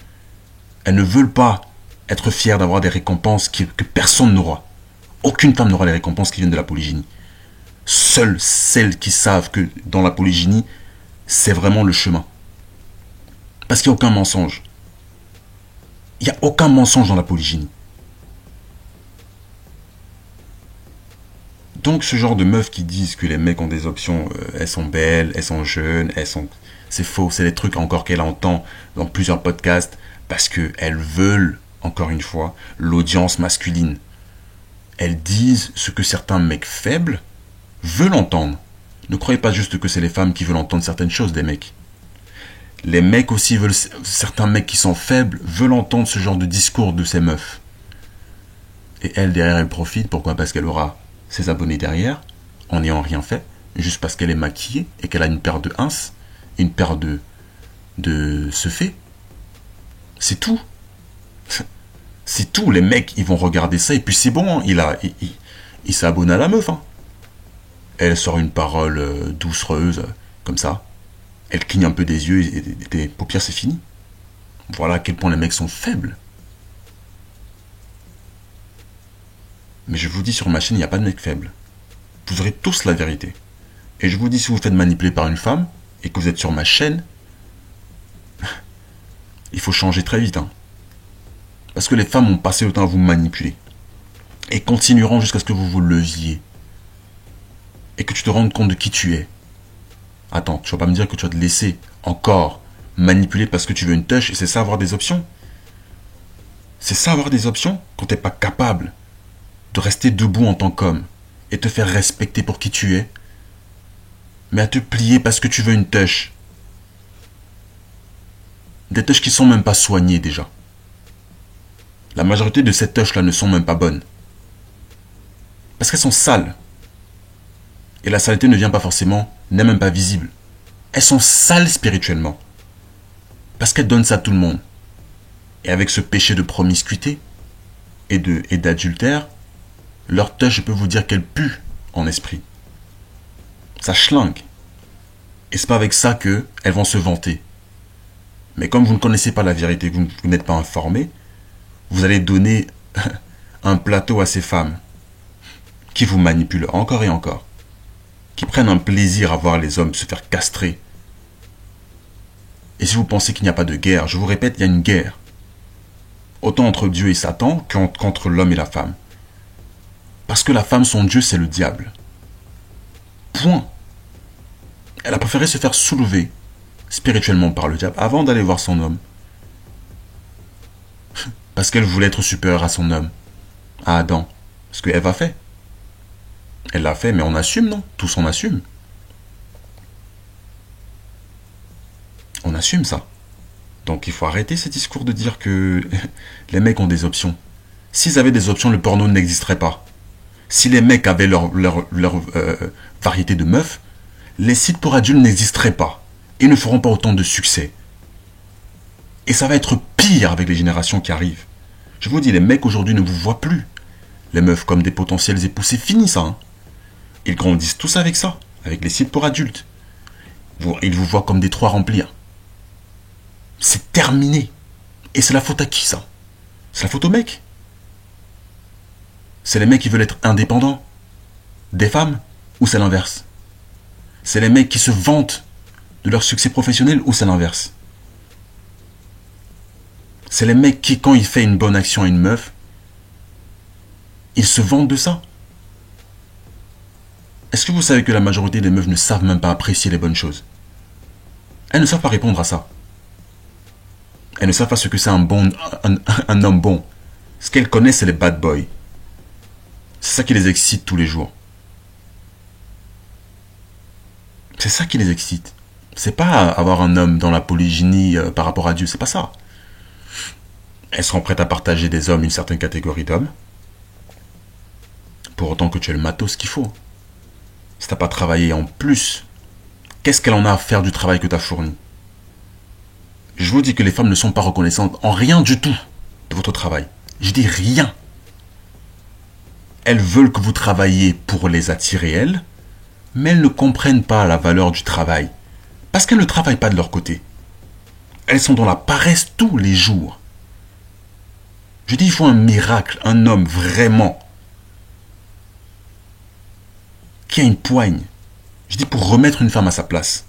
Elles ne veulent pas être fières d'avoir des récompenses que personne n'aura. Aucune femme n'aura les récompenses qui viennent de la polygynie. Seules celles qui savent que dans la polygynie, c'est vraiment le chemin. Parce qu'il n'y a aucun mensonge. Il n'y a aucun mensonge dans la polygynie. Donc ce genre de meufs qui disent que les mecs ont des options, elles sont belles, elles sont jeunes, c'est faux, c'est des trucs encore qu'elle entend dans plusieurs podcasts parce qu'elles veulent, encore une fois, l'audience masculine. Elles disent ce que certains mecs faibles veulent entendre. Ne croyez pas juste que c'est les femmes qui veulent entendre certaines choses des mecs. Les mecs aussi veulent, certains mecs qui sont faibles veulent entendre ce genre de discours de ces meufs. Et elle, derrière, elle profite. Pourquoi? Parce qu'elle aura ses abonnés derrière, en n'ayant rien fait, juste parce qu'elle est maquillée et qu'elle a une paire de ins, une paire de se fait. C'est tout. C'est tout. Les mecs, ils vont regarder ça et puis c'est bon. Hein, il s'est abonné à la meuf. Hein. Elle sort une parole doucereuse, comme ça. Elle cligne un peu des yeux et des paupières, c'est fini. Voilà à quel point les mecs sont faibles. Mais je vous dis, sur ma chaîne, il n'y a pas de mec faible. Vous aurez tous la vérité. Et je vous dis, si vous vous faites manipuler par une femme, et que vous êtes sur ma chaîne, il faut changer très vite. Hein. Parce que les femmes ont passé le temps à vous manipuler. Et continueront jusqu'à ce que vous vous leviez. Et que tu te rendes compte de qui tu es. Attends, tu vas pas me dire que tu vas te laisser encore manipuler parce que tu veux une touche, et c'est ça avoir des options. C'est ça avoir des options quand tu n'es pas capable de rester debout en tant qu'homme et te faire respecter pour qui tu es, mais à te plier parce que tu veux une touche. Des touches qui sont même pas soignées déjà. La majorité de ces touches-là ne sont même pas bonnes. Parce qu'elles sont sales. Et la saleté ne vient pas forcément, n'est même pas visible. Elles sont sales spirituellement. Parce qu'elles donnent ça à tout le monde. Et avec ce péché de promiscuité et d'adultère, leur touche, je peux vous dire qu'elle pue en esprit. Ça schlingue. Et c'est pas avec ça qu'elles vont se vanter. Mais comme vous ne connaissez pas la vérité, vous n'êtes pas informé, vous allez donner un plateau à ces femmes qui vous manipulent encore et encore, qui prennent un plaisir à voir les hommes se faire castrer. Et si vous pensez qu'il n'y a pas de guerre, je vous répète, il y a une guerre. Autant entre Dieu et Satan qu'entre l'homme et la femme. Parce que la femme, son Dieu, c'est le diable. Point. Elle a préféré se faire soulever spirituellement par le diable avant d'aller voir son homme. Parce qu'elle voulait être supérieure à son homme, à Adam. Ce que Ève a fait. Elle l'a fait, mais on assume, non? Tous on assume. On assume ça. Donc il faut arrêter ce discours de dire que les mecs ont des options. S'ils avaient des options, le porno n'existerait pas. Si les mecs avaient leur variété de meufs, les sites pour adultes n'existeraient pas. Ils ne feront pas autant de succès. Et ça va être pire avec les générations qui arrivent. Je vous dis, les mecs aujourd'hui ne vous voient plus. Les meufs comme des potentiels époux, c'est fini ça. Hein. Ils grandissent tous avec ça, avec les sites pour adultes. Ils vous voient comme des toits remplis. Hein. C'est terminé. Et c'est la faute à qui ça? C'est la faute aux mecs. C'est les mecs qui veulent être indépendants des femmes ou c'est l'inverse? C'est les mecs qui se vantent de leur succès professionnel ou c'est l'inverse? C'est les mecs qui, quand ils font une bonne action à une meuf, ils se vantent de ça. Est-ce que vous savez que la majorité des meufs ne savent même pas apprécier les bonnes choses? Elles ne savent pas répondre à ça. Elles ne savent pas ce que c'est un homme bon. Ce qu'elles connaissent, c'est les bad boys. C'est ça qui les excite tous les jours. C'est ça qui les excite. C'est pas avoir un homme dans la polygynie par rapport à Dieu, c'est pas ça. Elles seront prêtes à partager des hommes, une certaine catégorie d'hommes, pour autant que tu aies le matos qu'il faut. Si t'as pas travaillé en plus, qu'est-ce qu'elle en a à faire du travail que tu as fourni? Je vous dis que les femmes ne sont pas reconnaissantes en rien du tout de votre travail. Je dis rien. Elles veulent que vous travailliez pour les attirer elles, mais elles ne comprennent pas la valeur du travail. Parce qu'elles ne travaillent pas de leur côté. Elles sont dans la paresse tous les jours. Je dis, il faut un miracle, un homme vraiment, qui a une poigne. Je dis pour remettre une femme à sa place.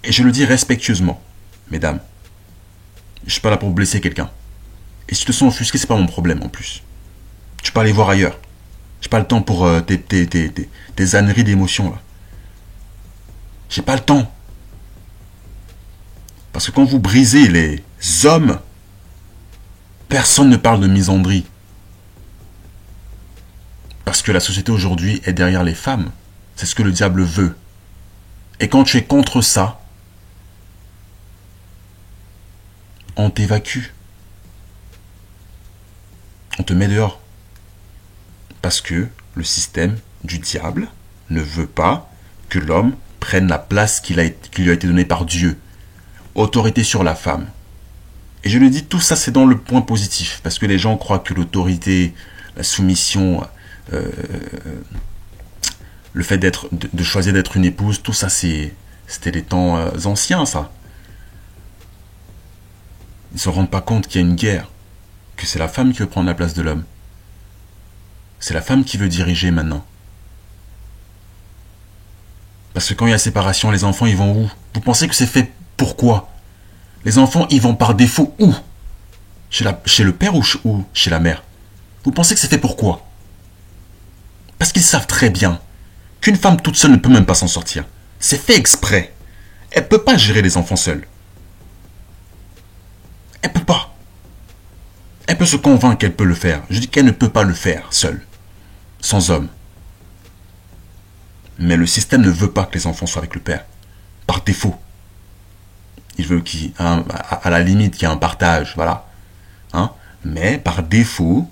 Et je le dis respectueusement, mesdames. Je ne suis pas là pour blesser quelqu'un. Et si tu te sens offusqué, c'est pas mon problème en plus. Tu peux aller voir ailleurs. J'ai pas le temps pour tes âneries d'émotions là. J'ai pas le temps. Parce que quand vous brisez les hommes, personne ne parle de misandrie. Parce que la société aujourd'hui est derrière les femmes. C'est ce que le diable veut. Et quand tu es contre ça, on t'évacue. On te met dehors. Parce que le système du diable ne veut pas que l'homme prenne la place qui lui a été donnée par Dieu. Autorité sur la femme. Et je le dis, tout ça c'est dans le point positif. Parce que les gens croient que l'autorité, la soumission, le fait de choisir d'être une épouse, tout ça c'était des temps anciens ça. Ils ne se rendent pas compte qu'il y a une guerre. Que c'est la femme qui veut prendre la place de l'homme. C'est la femme qui veut diriger maintenant. Parce que quand il y a séparation, les enfants, ils vont où? Vous pensez que c'est fait pourquoi? Les enfants, ils vont par défaut où? Chez le père ou chez la mère? Vous pensez que c'est fait pourquoi? Parce qu'ils savent très bien qu'une femme toute seule ne peut même pas s'en sortir. C'est fait exprès. Elle ne peut pas gérer les enfants seule. Elle peut pas. Elle peut se convaincre qu'elle peut le faire. Je dis qu'elle ne peut pas le faire seule. Sans homme. Mais le système ne veut pas que les enfants soient avec le père. Par défaut. Il veut à la limite qu'il y ait un partage. Voilà. Hein? Mais par défaut.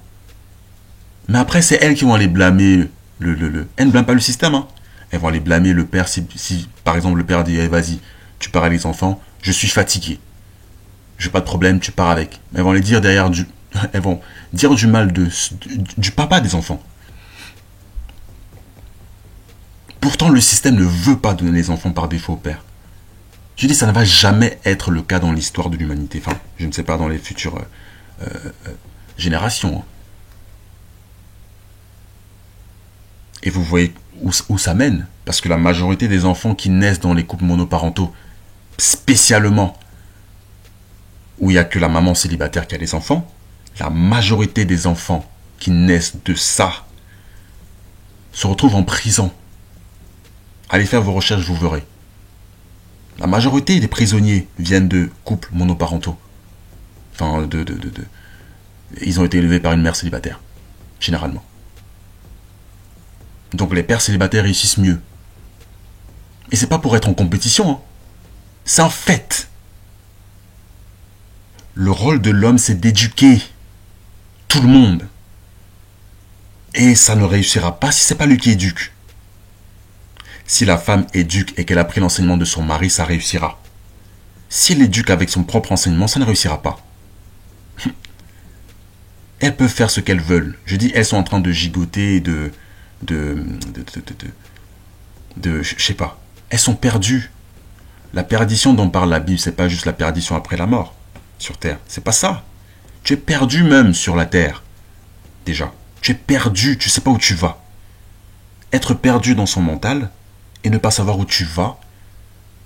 Mais après, c'est elles qui vont aller blâmer Elles ne blâment pas le système. Hein? Elles vont aller blâmer le père si par exemple, le père dit hey, vas-y, tu pars avec les enfants. Je suis fatigué. J'ai pas de problème, tu pars avec. Elles vont aller dire derrière elles vont dire du mal du papa des enfants. Pourtant, le système ne veut pas donner les enfants par défaut au père. Je dis, ça ne va jamais être le cas dans l'histoire de l'humanité. Enfin, je ne sais pas dans les futures générations. Hein. Et vous voyez où ça mène. Parce que la majorité des enfants qui naissent dans les couples monoparentaux, spécialement où il n'y a que la maman célibataire qui a les enfants, la majorité des enfants qui naissent de ça se retrouvent en prison. Allez faire vos recherches, vous verrez. La majorité des prisonniers viennent de couples monoparentaux. Enfin, ils ont été élevés par une mère célibataire, généralement. Donc les pères célibataires réussissent mieux. Et c'est pas pour être en compétition, hein. C'est un fait. Le rôle de l'homme, c'est d'éduquer tout le monde. Et ça ne réussira pas si c'est pas lui qui éduque. Si la femme éduque et qu'elle a pris l'enseignement de son mari, ça réussira. Si elle éduque avec son propre enseignement, ça ne réussira pas. Elles peuvent faire ce qu'elles veulent. Je dis, elles sont en train de gigoter, je sais pas. Elles sont perdues. La perdition dont parle la Bible, c'est pas juste la perdition après la mort sur terre. C'est pas ça. Tu es perdu même sur la terre. Déjà. Tu es perdu, tu sais pas où tu vas. Être perdu dans son mental et ne pas savoir où tu vas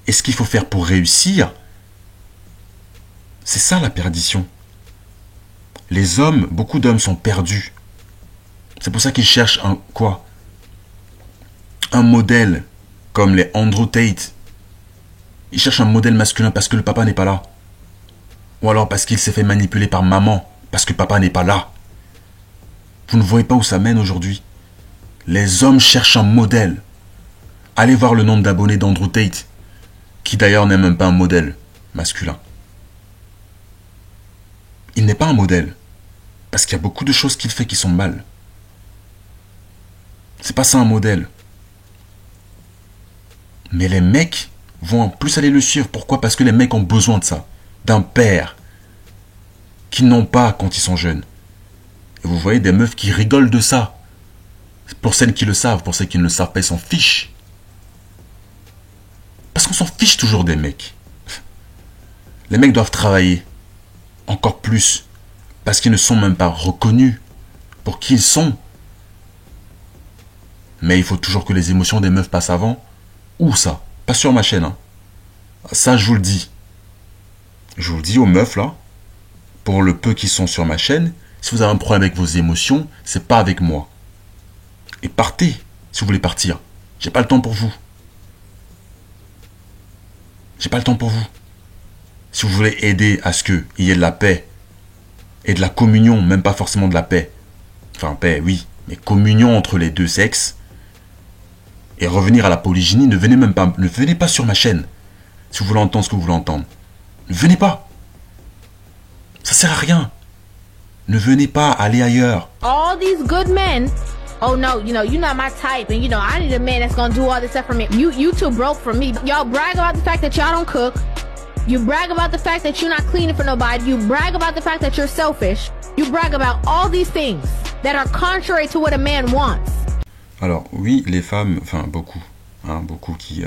et ce qu'il faut faire pour réussir, c'est ça la perdition. Les hommes, beaucoup d'hommes sont perdus. C'est pour ça qu'ils cherchent un modèle comme les Andrew Tate. Ils cherchent un modèle masculin parce que le papa n'est pas là. Ou alors parce qu'il s'est fait manipuler par maman parce que papa n'est pas là. Vous ne voyez pas où ça mène aujourd'hui. Les hommes cherchent un modèle. Allez voir le nombre d'abonnés d'Andrew Tate, qui d'ailleurs n'est même pas un modèle masculin. Il n'est pas un modèle, parce qu'il y a beaucoup de choses qu'il fait qui sont mal. C'est pas ça un modèle. Mais les mecs vont en plus aller le suivre. Pourquoi? Parce que les mecs ont besoin de ça. D'un père qu'ils n'ont pas quand ils sont jeunes. Et vous voyez des meufs qui rigolent de ça. Pour celles qui le savent, pour celles qui ne le savent pas, ils s'en fichent. Parce qu'on s'en fiche toujours des mecs. Les mecs doivent travailler encore plus. Parce qu'ils ne sont même pas reconnus pour qui ils sont. Mais il faut toujours que les émotions des meufs passent avant. Où ça? Pas sur ma chaîne. Hein. Ça, je vous le dis. Je vous le dis aux meufs, là. Pour le peu qui sont sur ma chaîne, si vous avez un problème avec vos émotions, c'est pas avec moi. Et partez, si vous voulez partir. J'ai pas le temps pour vous. J'ai pas le temps pour vous. Si vous voulez aider à ce qu'il y ait de la paix et de la communion, même pas forcément de la paix. Enfin, paix, oui, mais communion entre les deux sexes. Et revenir à la polygynie, ne venez pas sur ma chaîne. Si vous voulez entendre ce que vous voulez entendre. Ne venez pas. Ça sert à rien. Ne venez pas, allez ailleurs. All these good men, oh no, you're not my type, and I need a man that's gonna do all this stuff for me. You too broke for me. Y'all brag about the fact that y'all don't cook. You brag about the fact that you're not cleaning for nobody. You brag about the fact that you're selfish. You brag about all these things that are contrary to what a man wants. Alors oui, les femmes, enfin beaucoup, beaucoup qui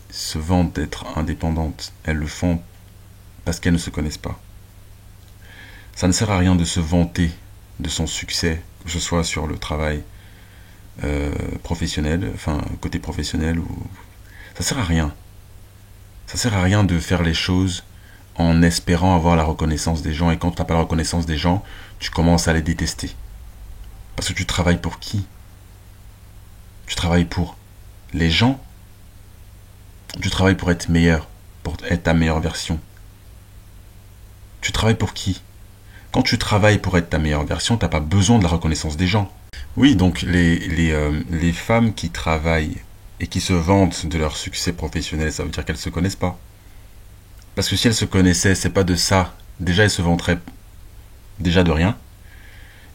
se vantent d'être indépendantes, elles le font parce qu'elles ne se connaissent pas. Ça ne sert à rien de se vanter de son succès, que ce soit sur le travail professionnel, enfin côté professionnel, ou ça sert à rien. Ça sert à rien de faire les choses en espérant avoir la reconnaissance des gens, et quand tu n'as pas la reconnaissance des gens, tu commences à les détester. Parce que tu travailles pour qui? Tu travailles pour les gens? Tu travailles pour être meilleur, pour être ta meilleure version. Tu travailles pour qui? Quand tu travailles pour être ta meilleure version, tu n'as pas besoin de la reconnaissance des gens. Oui, donc les femmes qui travaillent et qui se vantent de leur succès professionnel, ça veut dire qu'elles ne se connaissent pas. Parce que si elles se connaissaient, c'est pas de ça. Déjà, elles se vanteraient déjà de rien.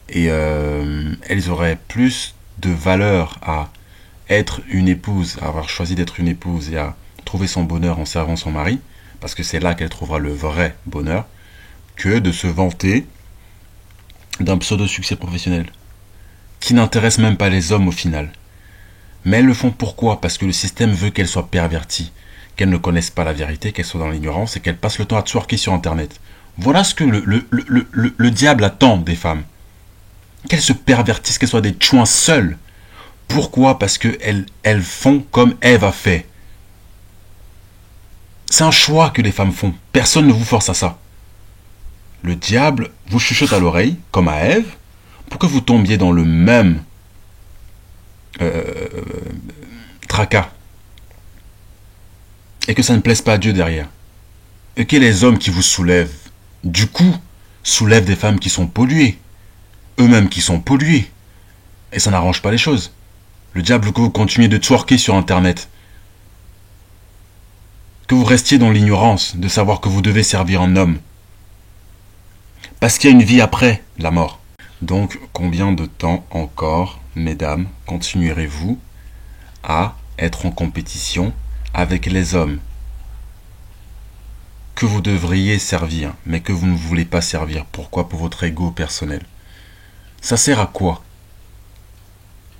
Et elles auraient plus de valeur à être une épouse, à avoir choisi d'être une épouse et à trouver son bonheur en servant son mari, parce que c'est là qu'elle trouvera le vrai bonheur, que de se vanter d'un pseudo-succès professionnel, qui n'intéresse même pas les hommes au final. Mais elles le font pourquoi? Parce que le système veut qu'elles soient perverties, qu'elles ne connaissent pas la vérité, qu'elles soient dans l'ignorance et qu'elles passent le temps à twerker sur Internet. Voilà ce que le diable attend des femmes. Qu'elles se pervertissent, qu'elles soient des chouins seules. Pourquoi? Parce qu'elles font comme Ève a fait. C'est un choix que les femmes font. Personne ne vous force à ça. Le diable vous chuchote à l'oreille, comme à Ève, pour que vous tombiez dans le même tracas. Et que ça ne plaise pas à Dieu derrière. Et que les hommes qui vous soulèvent, du coup, soulèvent des femmes qui sont polluées. Eux-mêmes qui sont pollués. Et ça n'arrange pas les choses. Le diable veut que vous continuiez de twerker sur Internet. Que vous restiez dans l'ignorance de savoir que vous devez servir un homme. Parce qu'il y a une vie après la mort. Donc, combien de temps encore, mesdames, continuerez-vous à être en compétition avec les hommes que vous devriez servir, mais que vous ne voulez pas servir? Pourquoi? Pour votre ego personnel. Ça sert à quoi?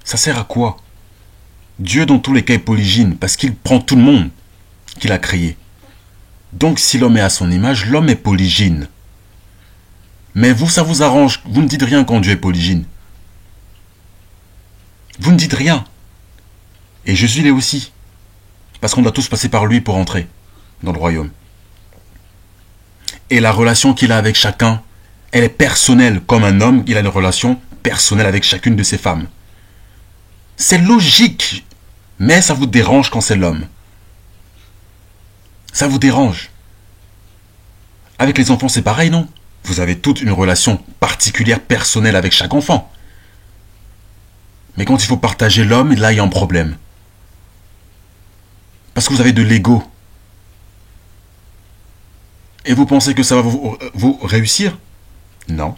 Ça sert à quoi? Dieu, dans tous les cas, est polygyne, parce qu'il prend tout le monde qu'il a créé. Donc, si l'homme est à son image, l'homme est polygyne. Mais vous, ça vous arrange. Vous ne dites rien quand Dieu est polygyne. Vous ne dites rien. Et Jésus l'est aussi. Parce qu'on doit tous passer par lui pour entrer dans le royaume. Et la relation qu'il a avec chacun, elle est personnelle. Comme un homme, il a une relation personnelle avec chacune de ses femmes. C'est logique. Mais ça vous dérange quand c'est l'homme. Ça vous dérange. Avec les enfants, c'est pareil, non? Vous avez toute une relation particulière, personnelle avec chaque enfant. Mais quand il faut partager l'homme, là, il y a un problème. Parce que vous avez de l'ego. Et vous pensez que ça va vous réussir? Non.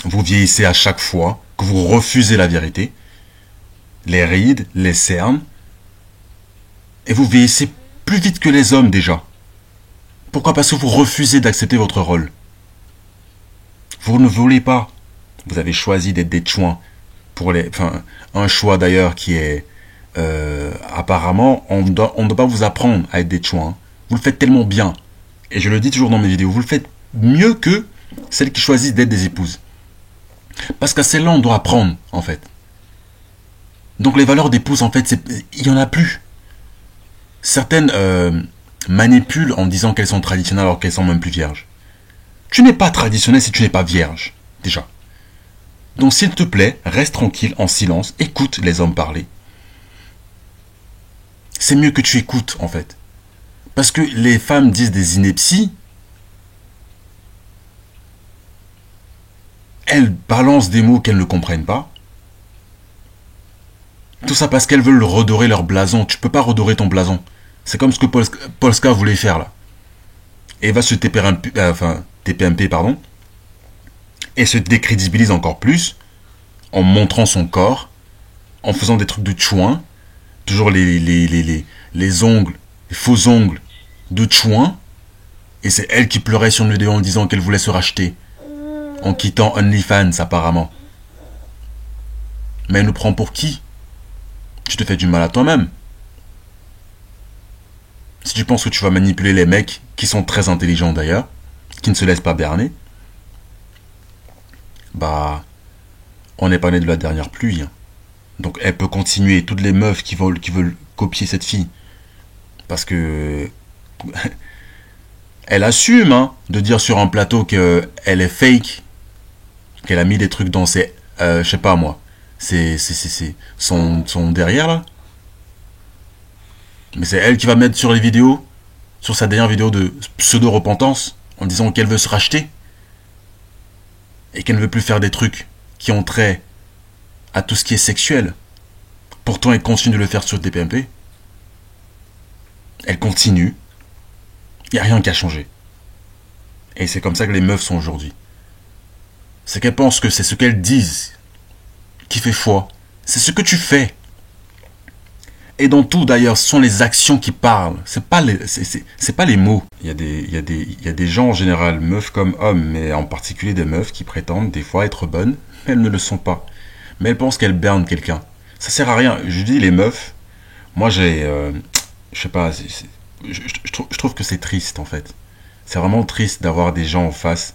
Vous vieillissez à chaque fois que vous refusez la vérité. Les rides, les cernes. Et vous vieillissez plus vite que les hommes déjà. Pourquoi? Parce que vous refusez d'accepter votre rôle. Vous ne voulez pas. Vous avez choisi d'être des chouins. Un choix d'ailleurs qui est... apparemment, on ne doit pas vous apprendre à être des chouins. Vous le faites tellement bien. Et je le dis toujours dans mes vidéos. Vous le faites mieux que celles qui choisissent d'être des épouses. Parce qu'à celles-là, on doit apprendre, en fait. Donc les valeurs d'épouse, en fait, il n'y en a plus. Certaines manipulent en disant qu'elles sont traditionnelles alors qu'elles sont même plus vierges. Tu n'es pas traditionnel si tu n'es pas vierge, déjà. Donc s'il te plaît, reste tranquille, en silence, écoute les hommes parler. C'est mieux que tu écoutes, en fait. Parce que les femmes disent des inepties. Elles balancent des mots qu'elles ne comprennent pas. Tout ça parce qu'elles veulent redorer leur blason. Tu peux pas redorer ton blason. C'est comme ce que Polska voulait faire là. Et va se TPMP, pardon. Et se décrédibilise encore plus en montrant son corps, en faisant des trucs de chouin. Toujours les ongles, les faux ongles de chouin. Et c'est elle qui pleurait sur une vidéo en disant qu'elle voulait se racheter. En quittant OnlyFans apparemment. Mais elle nous prend pour qui? Tu te fais du mal à toi-même. Si tu penses que tu vas manipuler les mecs, qui sont très intelligents d'ailleurs, qui ne se laissent pas berner, bah, on n'est pas né de la dernière pluie. Hein. Donc elle peut continuer, toutes les meufs qui veulent copier cette fille. Parce que... elle assume hein, de dire sur un plateau qu'elle est fake, qu'elle a mis des trucs dans ses... je sais pas moi. C'est son derrière là. Mais c'est elle qui va mettre sur les vidéos, sur sa dernière vidéo de pseudo-repentance, en disant qu'elle veut se racheter. Et qu'elle ne veut plus faire des trucs qui ont trait à tout ce qui est sexuel. Pourtant elle continue de le faire sur TPMP. Elle continue. Il n'y a rien qui a changé. Et c'est comme ça que les meufs sont aujourd'hui. C'est qu'elles pensent que c'est ce qu'elles disent qui fait foi. C'est ce que tu fais. Et dans tout d'ailleurs, ce sont les actions qui parlent. C'est pas les mots. Il y a des gens en général, meufs comme hommes, mais en particulier des meufs qui prétendent des fois être bonnes, mais elles ne le sont pas. Mais elles pensent qu'elles bernent quelqu'un. Ça sert à rien. Je dis les meufs, moi j'ai... je sais pas, je trouve que c'est triste en fait. C'est vraiment triste d'avoir des gens en face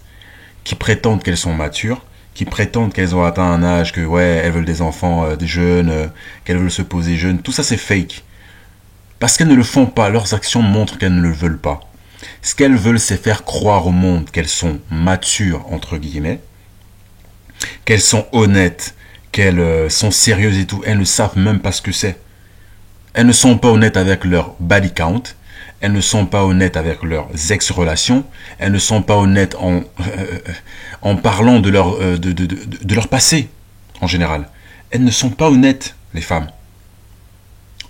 qui prétendent qu'elles sont matures, qui prétendent qu'elles ont atteint un âge, que ouais, elles veulent des enfants, des jeunes, qu'elles veulent se poser jeunes. Tout ça c'est fake. Parce qu'elles ne le font pas, leurs actions montrent qu'elles ne le veulent pas. Ce qu'elles veulent, c'est faire croire au monde qu'elles sont matures, entre guillemets, qu'elles sont honnêtes, qu'elles sont sérieuses et tout. Elles ne savent même pas ce que c'est. Elles ne sont pas honnêtes avec leur body count. Elles ne sont pas honnêtes avec leurs ex-relations. Elles ne sont pas honnêtes en parlant de leur passé, en général. Elles ne sont pas honnêtes, les femmes.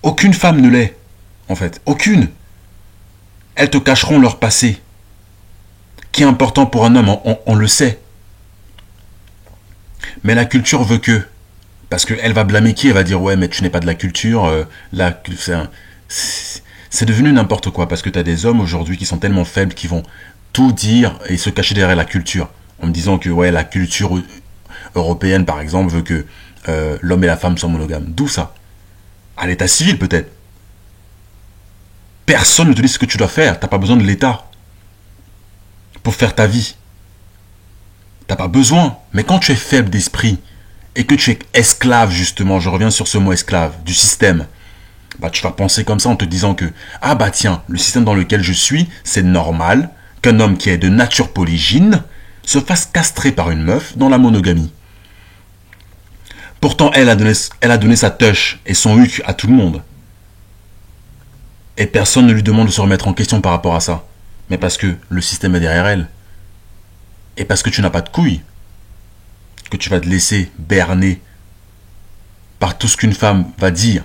Aucune femme ne l'est, en fait. Aucune. Elles te cacheront leur passé. Qui est important pour un homme, on le sait. Mais la culture veut que. Parce qu'elle va blâmer qui? Elle va dire, ouais, mais tu n'es pas de la culture. C'est devenu n'importe quoi. Parce que tu as des hommes aujourd'hui qui sont tellement faibles qu'ils vont tout dire et se cacher derrière la culture. En me disant que, ouais, la culture européenne, par exemple, veut que l'homme et la femme soient monogames. D'où ça? À l'état civil, peut-être. Personne ne te dit ce que tu dois faire. T'as pas besoin de l'État pour faire ta vie. T'as pas besoin. Mais quand tu es faible d'esprit et que tu es esclave, justement, je reviens sur ce mot esclave, du système, bah tu vas penser comme ça en te disant que, ah bah tiens, le système dans lequel je suis, c'est normal qu'un homme qui est de nature polygyne se fasse castrer par une meuf dans la monogamie. Pourtant, elle a donné sa touche et son huc à tout le monde. Et personne ne lui demande de se remettre en question par rapport à ça. Mais parce que le système est derrière elle. Et parce que tu n'as pas de couilles. Que tu vas te laisser berner par tout ce qu'une femme va dire.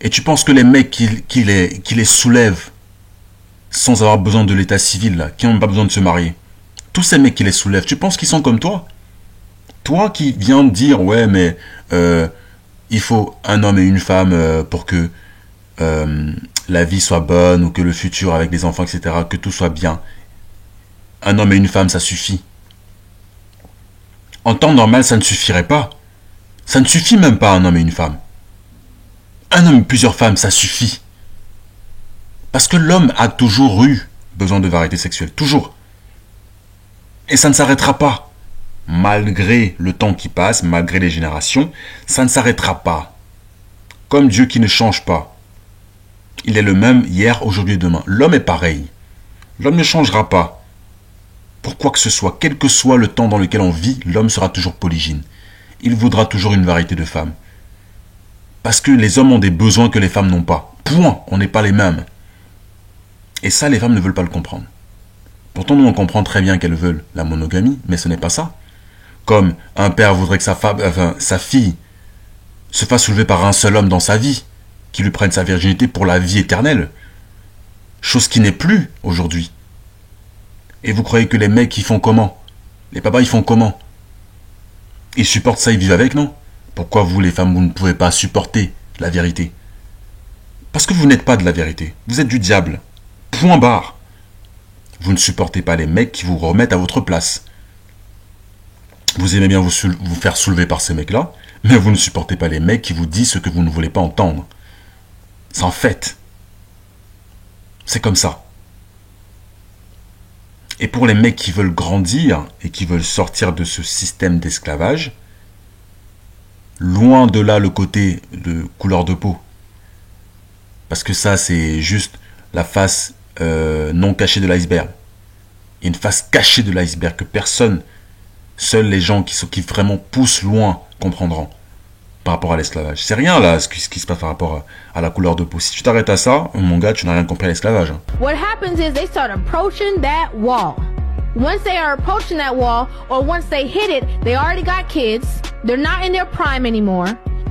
Et tu penses que les mecs qui les soulèvent sans avoir besoin de l'état civil, là, qui n'ont pas besoin de se marier, tous ces mecs qui les soulèvent, tu penses qu'ils sont comme toi? Toi qui viens de dire, ouais, mais il faut un homme et une femme pour que la vie soit bonne ou que le futur avec des enfants, etc., que tout soit bien. Un homme et une femme, ça suffit. En temps normal, ça ne suffirait pas. Ça ne suffit même pas un homme et une femme. Un homme et plusieurs femmes, ça suffit. Parce que l'homme a toujours eu besoin de variété sexuelle. Toujours. Et ça ne s'arrêtera pas. Malgré le temps qui passe, malgré les générations, ça ne s'arrêtera pas. Comme Dieu qui ne change pas. Il est le même hier, aujourd'hui et demain. L'homme est pareil. L'homme ne changera pas. Pour quoi que ce soit, quel que soit le temps dans lequel on vit, l'homme sera toujours polygyne. Il voudra toujours une variété de femmes. Parce que les hommes ont des besoins que les femmes n'ont pas. Point, on n'est pas les mêmes. Et ça, les femmes ne veulent pas le comprendre. Pourtant, nous, on comprend très bien qu'elles veulent la monogamie, mais ce n'est pas ça. Comme un père voudrait que sa fille se fasse soulever par un seul homme dans sa vie, qui lui prenne sa virginité pour la vie éternelle. Chose qui n'est plus aujourd'hui. Et vous croyez que les mecs, ils font comment? Les papas, ils font comment? Ils supportent ça, ils vivent avec, non? Pourquoi vous, les femmes, vous ne pouvez pas supporter la vérité? Parce que vous n'êtes pas de la vérité. Vous êtes du diable. Point barre. Vous ne supportez pas les mecs qui vous remettent à votre place. Vous aimez bien vous faire soulever par ces mecs-là, mais vous ne supportez pas les mecs qui vous disent ce que vous ne voulez pas entendre. C'est en fait. C'est comme ça. Et pour les mecs qui veulent grandir et qui veulent sortir de ce système d'esclavage, loin de là le côté de couleur de peau. Parce que ça, c'est juste la face non cachée de l'iceberg. Il y a une face cachée de l'iceberg que personne, seuls les gens qui vraiment poussent loin comprendront par rapport à l'esclavage. C'est rien là ce qui se passe par rapport à la couleur de peau. Si tu t'arrêtes à ça, mon gars, tu n'as rien compris à l'esclavage. What happens is they start approaching that wall. Once they are approaching that wall, or once they hit it, they already got kids. They're not in their prime anymore.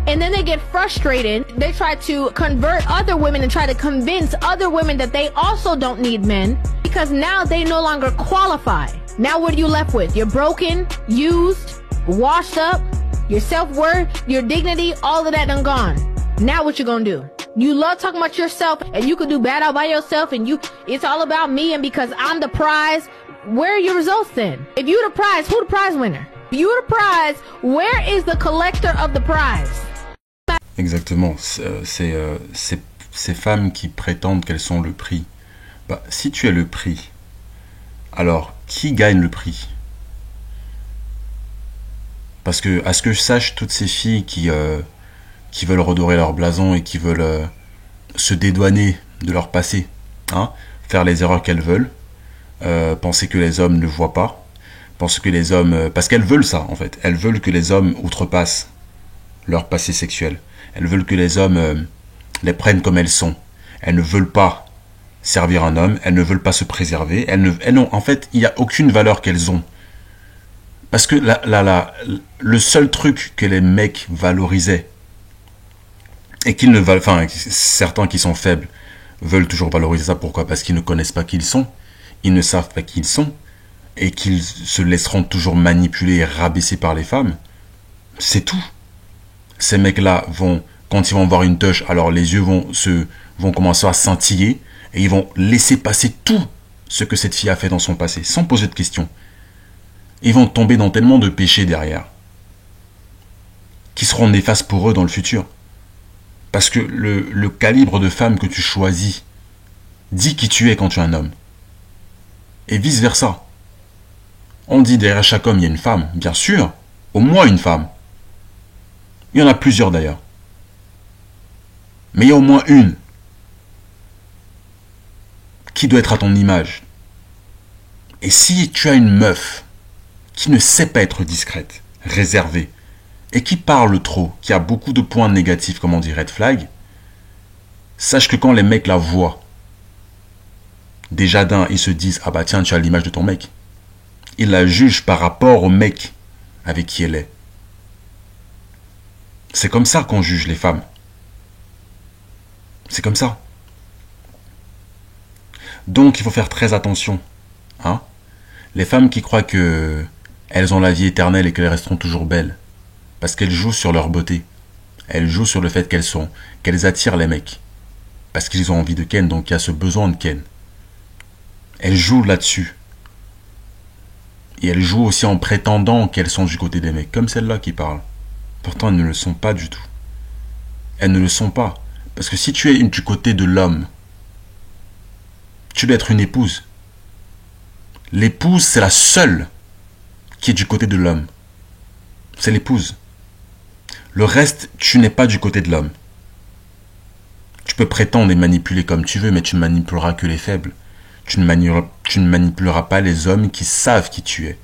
And then they get frustrated. They try to convert other women and try to convince other women that they also don't need men because now they no longer qualify. Now what are you left with? You're broken, used, washed up, your self-worth, your dignity, all of that done gone. Now what you gonna do? You love talking about yourself and you could do bad all by yourself and it's all about me and because I'm the prize. Where are your results then? If you're the prize, who the prize winner? You the prize. Where is the collector of the prize? Exactement. Ces femmes qui prétendent qu'elles sont le prix. Bah, si tu es le prix, alors qui gagne le prix? Parce que, à ce que je sache, toutes ces filles qui veulent redorer leur blason et qui veulent se dédouaner de leur passé, hein, faire les erreurs qu'elles veulent, penser que les hommes ne voient pas, penser que les hommes... parce qu'elles veulent ça, en fait. Elles veulent que les hommes outrepassent leur passé sexuel. Elles veulent que les hommes les prennent comme elles sont. Elles ne veulent pas servir un homme, elles ne veulent pas se préserver. En fait, il n'y a aucune valeur qu'elles ont. Parce que le seul truc que les mecs valorisaient, et qu'ils ne valent, enfin, certains qui sont faibles veulent toujours valoriser ça. Pourquoi? Parce qu'ils ne connaissent pas qui ils sont, ils ne savent pas qui ils sont, et qu'ils se laisseront toujours manipuler et rabaisser par les femmes. C'est tout. Ces mecs-là vont, quand ils vont voir une touche, alors les yeux vont commencer à scintiller, et ils vont laisser passer tout ce que cette fille a fait dans son passé, sans poser de questions. Ils vont tomber dans tellement de péchés derrière, qui seront néfastes pour eux dans le futur. Parce que le calibre de femme que tu choisis dit qui tu es quand tu es un homme. Et vice-versa. On dit derrière chaque homme, il y a une femme. Bien sûr, au moins une femme. Il y en a plusieurs d'ailleurs. Mais il y a au moins une qui doit être à ton image. Et si tu as une meuf qui ne sait pas être discrète, réservée, et qui parle trop, qui a beaucoup de points négatifs, comme on dit red flag, sache que quand les mecs la voient, déjà d'un, ils se disent, ah bah tiens, tu as l'image de ton mec. Ils la jugent par rapport au mec avec qui elle est. C'est comme ça qu'on juge les femmes. C'est comme ça. Donc il faut faire très attention. Hein? Les femmes qui croient que elles ont la vie éternelle et qu'elles resteront toujours belles. Parce qu'elles jouent sur leur beauté. Elles jouent sur le fait qu'elles attirent les mecs. Parce qu'ils ont envie de ken, donc il y a ce besoin de ken. Elles jouent là-dessus. Et elles jouent aussi en prétendant qu'elles sont du côté des mecs, comme celle-là qui parle. Pourtant, elles ne le sont pas du tout. Elles ne le sont pas. Parce que si tu es du côté de l'homme, tu dois être une épouse. L'épouse, c'est la seule qui est du côté de l'homme. C'est l'épouse. Le reste, tu n'es pas du côté de l'homme. Tu peux prétendre et manipuler comme tu veux, mais tu ne manipuleras que les faibles. Tu ne manipuleras pas les hommes qui savent qui tu es.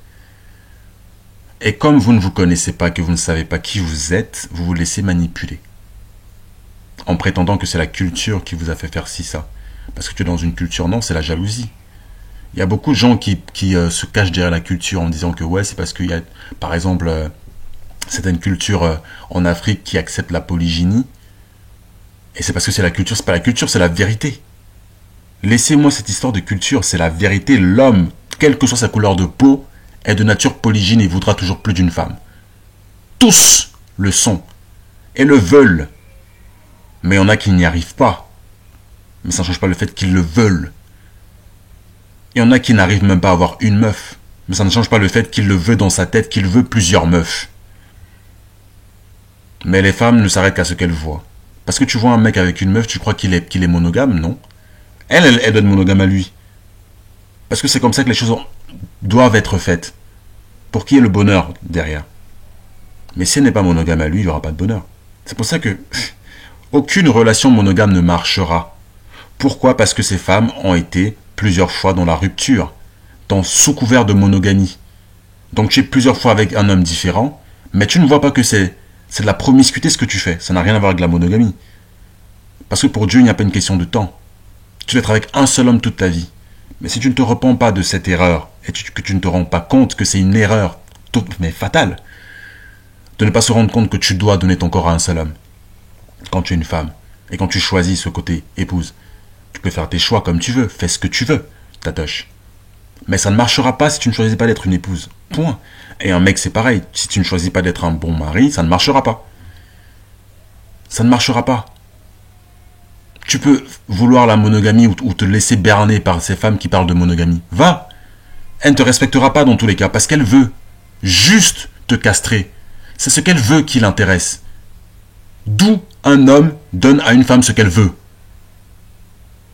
Et comme vous ne vous connaissez pas, que vous ne savez pas qui vous êtes, vous vous laissez manipuler. En prétendant que c'est la culture qui vous a fait faire ci, ça. Parce que tu es dans une culture, non, c'est la jalousie. Il y a beaucoup de gens qui se cachent derrière la culture en disant que ouais, c'est parce qu'il y a, par exemple, certaines cultures en Afrique qui acceptent la polygynie. Et c'est parce que c'est la culture, c'est pas la culture, c'est la vérité. Laissez-moi cette histoire de culture, c'est la vérité. L'homme, quelle que soit sa couleur de peau, est de nature polygyne et voudra toujours plus d'une femme. Tous le sont et le veulent. Mais il y en a qui n'y arrivent pas. Mais ça ne change pas le fait qu'ils le veulent. Il y en a qui n'arrivent même pas à avoir une meuf. Mais ça ne change pas le fait qu'il le veut dans sa tête, qu'il veut plusieurs meufs. Mais les femmes ne s'arrêtent qu'à ce qu'elles voient. Parce que tu vois un mec avec une meuf, tu crois qu'il est monogame? Non. Elle doit être monogame à lui. Parce que c'est comme ça que les choses doivent être faites. Pour qu'il y ait le bonheur derrière. Mais si elle n'est pas monogame à lui, il n'y aura pas de bonheur. C'est pour ça que aucune relation monogame ne marchera. Pourquoi? Parce que ces femmes ont été plusieurs fois dans la rupture, sous couvert de monogamie. Donc tu es plusieurs fois avec un homme différent, mais tu ne vois pas que c'est de la promiscuité ce que tu fais. Ça n'a rien à voir avec la monogamie. Parce que pour Dieu, il n'y a pas une question de temps. Tu dois être avec un seul homme toute ta vie. Mais si tu ne te repens pas de cette erreur, et que tu ne te rends pas compte que c'est une erreur, mais fatale, de ne pas se rendre compte que tu dois donner ton corps à un seul homme, quand tu es une femme, et quand tu choisis ce côté épouse, tu peux faire tes choix comme tu veux, fais ce que tu veux, tatoche. Mais ça ne marchera pas si tu ne choisis pas d'être une épouse. Point. Et un mec, c'est pareil. Si tu ne choisis pas d'être un bon mari, ça ne marchera pas. Ça ne marchera pas. Tu peux vouloir la monogamie ou te laisser berner par ces femmes qui parlent de monogamie. Va. Elle ne te respectera pas dans tous les cas parce qu'elle veut juste te castrer. C'est ce qu'elle veut qui l'intéresse. D'où un homme donne à une femme ce qu'elle veut.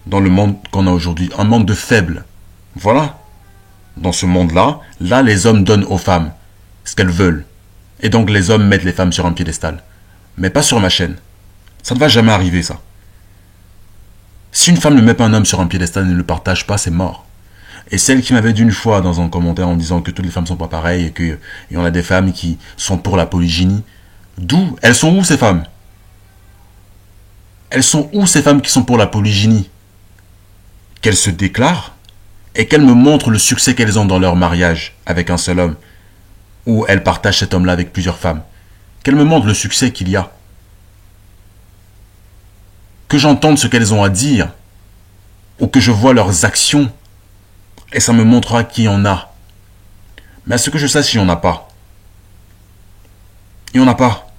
Dans le monde qu'on a aujourd'hui, un monde de faibles. Voilà. Dans ce monde-là, là, les hommes donnent aux femmes ce qu'elles veulent. Et donc les hommes mettent les femmes sur un piédestal. Mais pas sur ma chaîne. Ça ne va jamais arriver, ça. Si une femme ne met pas un homme sur un piédestal et ne le partage pas, c'est mort. Et celle qui m'avait dit une fois dans un commentaire en disant que toutes les femmes sont pas pareilles et qu'il y en a des femmes qui sont pour la polygynie, d'où? Elles sont où ces femmes? Elles sont où ces femmes qui sont pour la polygynie? Qu'elles se déclarent et qu'elles me montrent le succès qu'elles ont dans leur mariage avec un seul homme, où elles partagent cet homme-là avec plusieurs femmes. Qu'elles me montrent le succès qu'il y a. Que j'entende ce qu'elles ont à dire, ou que je vois leurs actions, et ça me montrera qu'il y en a. Mais à ce que je sache, il n'y en a pas. Il n'y en a pas.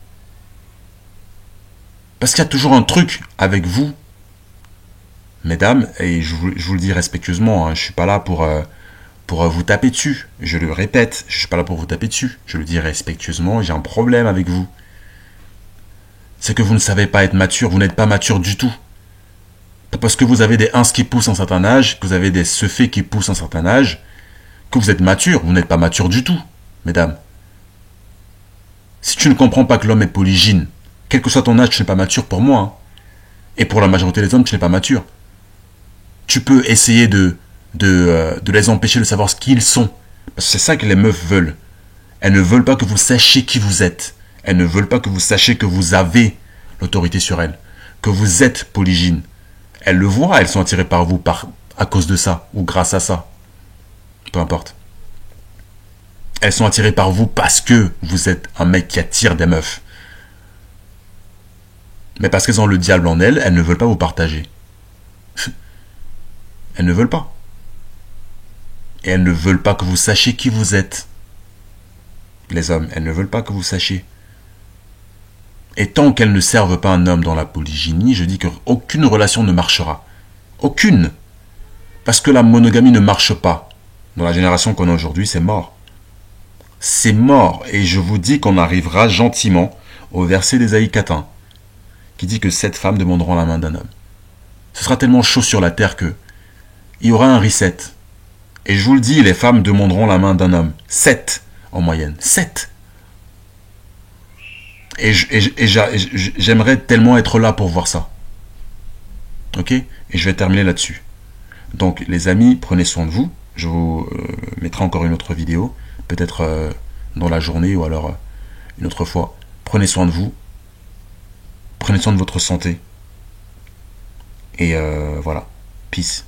Parce qu'il y a toujours un truc avec vous, mesdames, et je vous le dis respectueusement, hein, je ne suis pas là pour vous taper dessus. Je le répète, je ne suis pas là pour vous taper dessus. Je le dis respectueusement, j'ai un problème avec vous. C'est que vous ne savez pas être mature, vous n'êtes pas mature du tout. Parce que vous avez des ins qui poussent à un certain âge, que vous avez des seufés qui poussent à un certain âge, que vous êtes mature, vous n'êtes pas mature du tout, mesdames. Si tu ne comprends pas que l'homme est polygyne, quel que soit ton âge, tu n'es pas mature pour moi. Hein. Et pour la majorité des hommes, tu n'es pas mature. Tu peux essayer de les empêcher de savoir ce qu'ils sont. Parce que c'est ça que les meufs veulent. Elles ne veulent pas que vous sachiez qui vous êtes. Elles ne veulent pas que vous sachiez que vous avez l'autorité sur elles. Que vous êtes polygyne. Elles le voient, elles sont attirées par vous à cause de ça. Ou grâce à ça. Peu importe. Elles sont attirées par vous parce que vous êtes un mec qui attire des meufs. Mais parce qu'elles ont le diable en elles, elles ne veulent pas vous partager. Elles ne veulent pas. Et elles ne veulent pas que vous sachiez qui vous êtes. Les hommes, elles ne veulent pas que vous sachiez. Et tant qu'elles ne servent pas un homme dans la polygynie, je dis qu'aucune relation ne marchera. Aucune. Parce que la monogamie ne marche pas. Dans la génération qu'on a aujourd'hui, c'est mort. C'est mort. Et je vous dis qu'on arrivera gentiment au verset d'Ésaïe 4:1, qui dit que 7 femmes demanderont la main d'un homme. Ce sera tellement chaud sur la terre que il y aura un reset. Et je vous le dis, les femmes demanderont la main d'un homme. 7 en moyenne. 7. Et j'aimerais tellement être là pour voir ça. Ok? Et je vais terminer là-dessus. Donc, les amis, prenez soin de vous. Je vous mettrai encore une autre vidéo. Peut-être dans la journée ou alors une autre fois. Prenez soin de vous. Prenez soin de votre santé. Et voilà. Peace.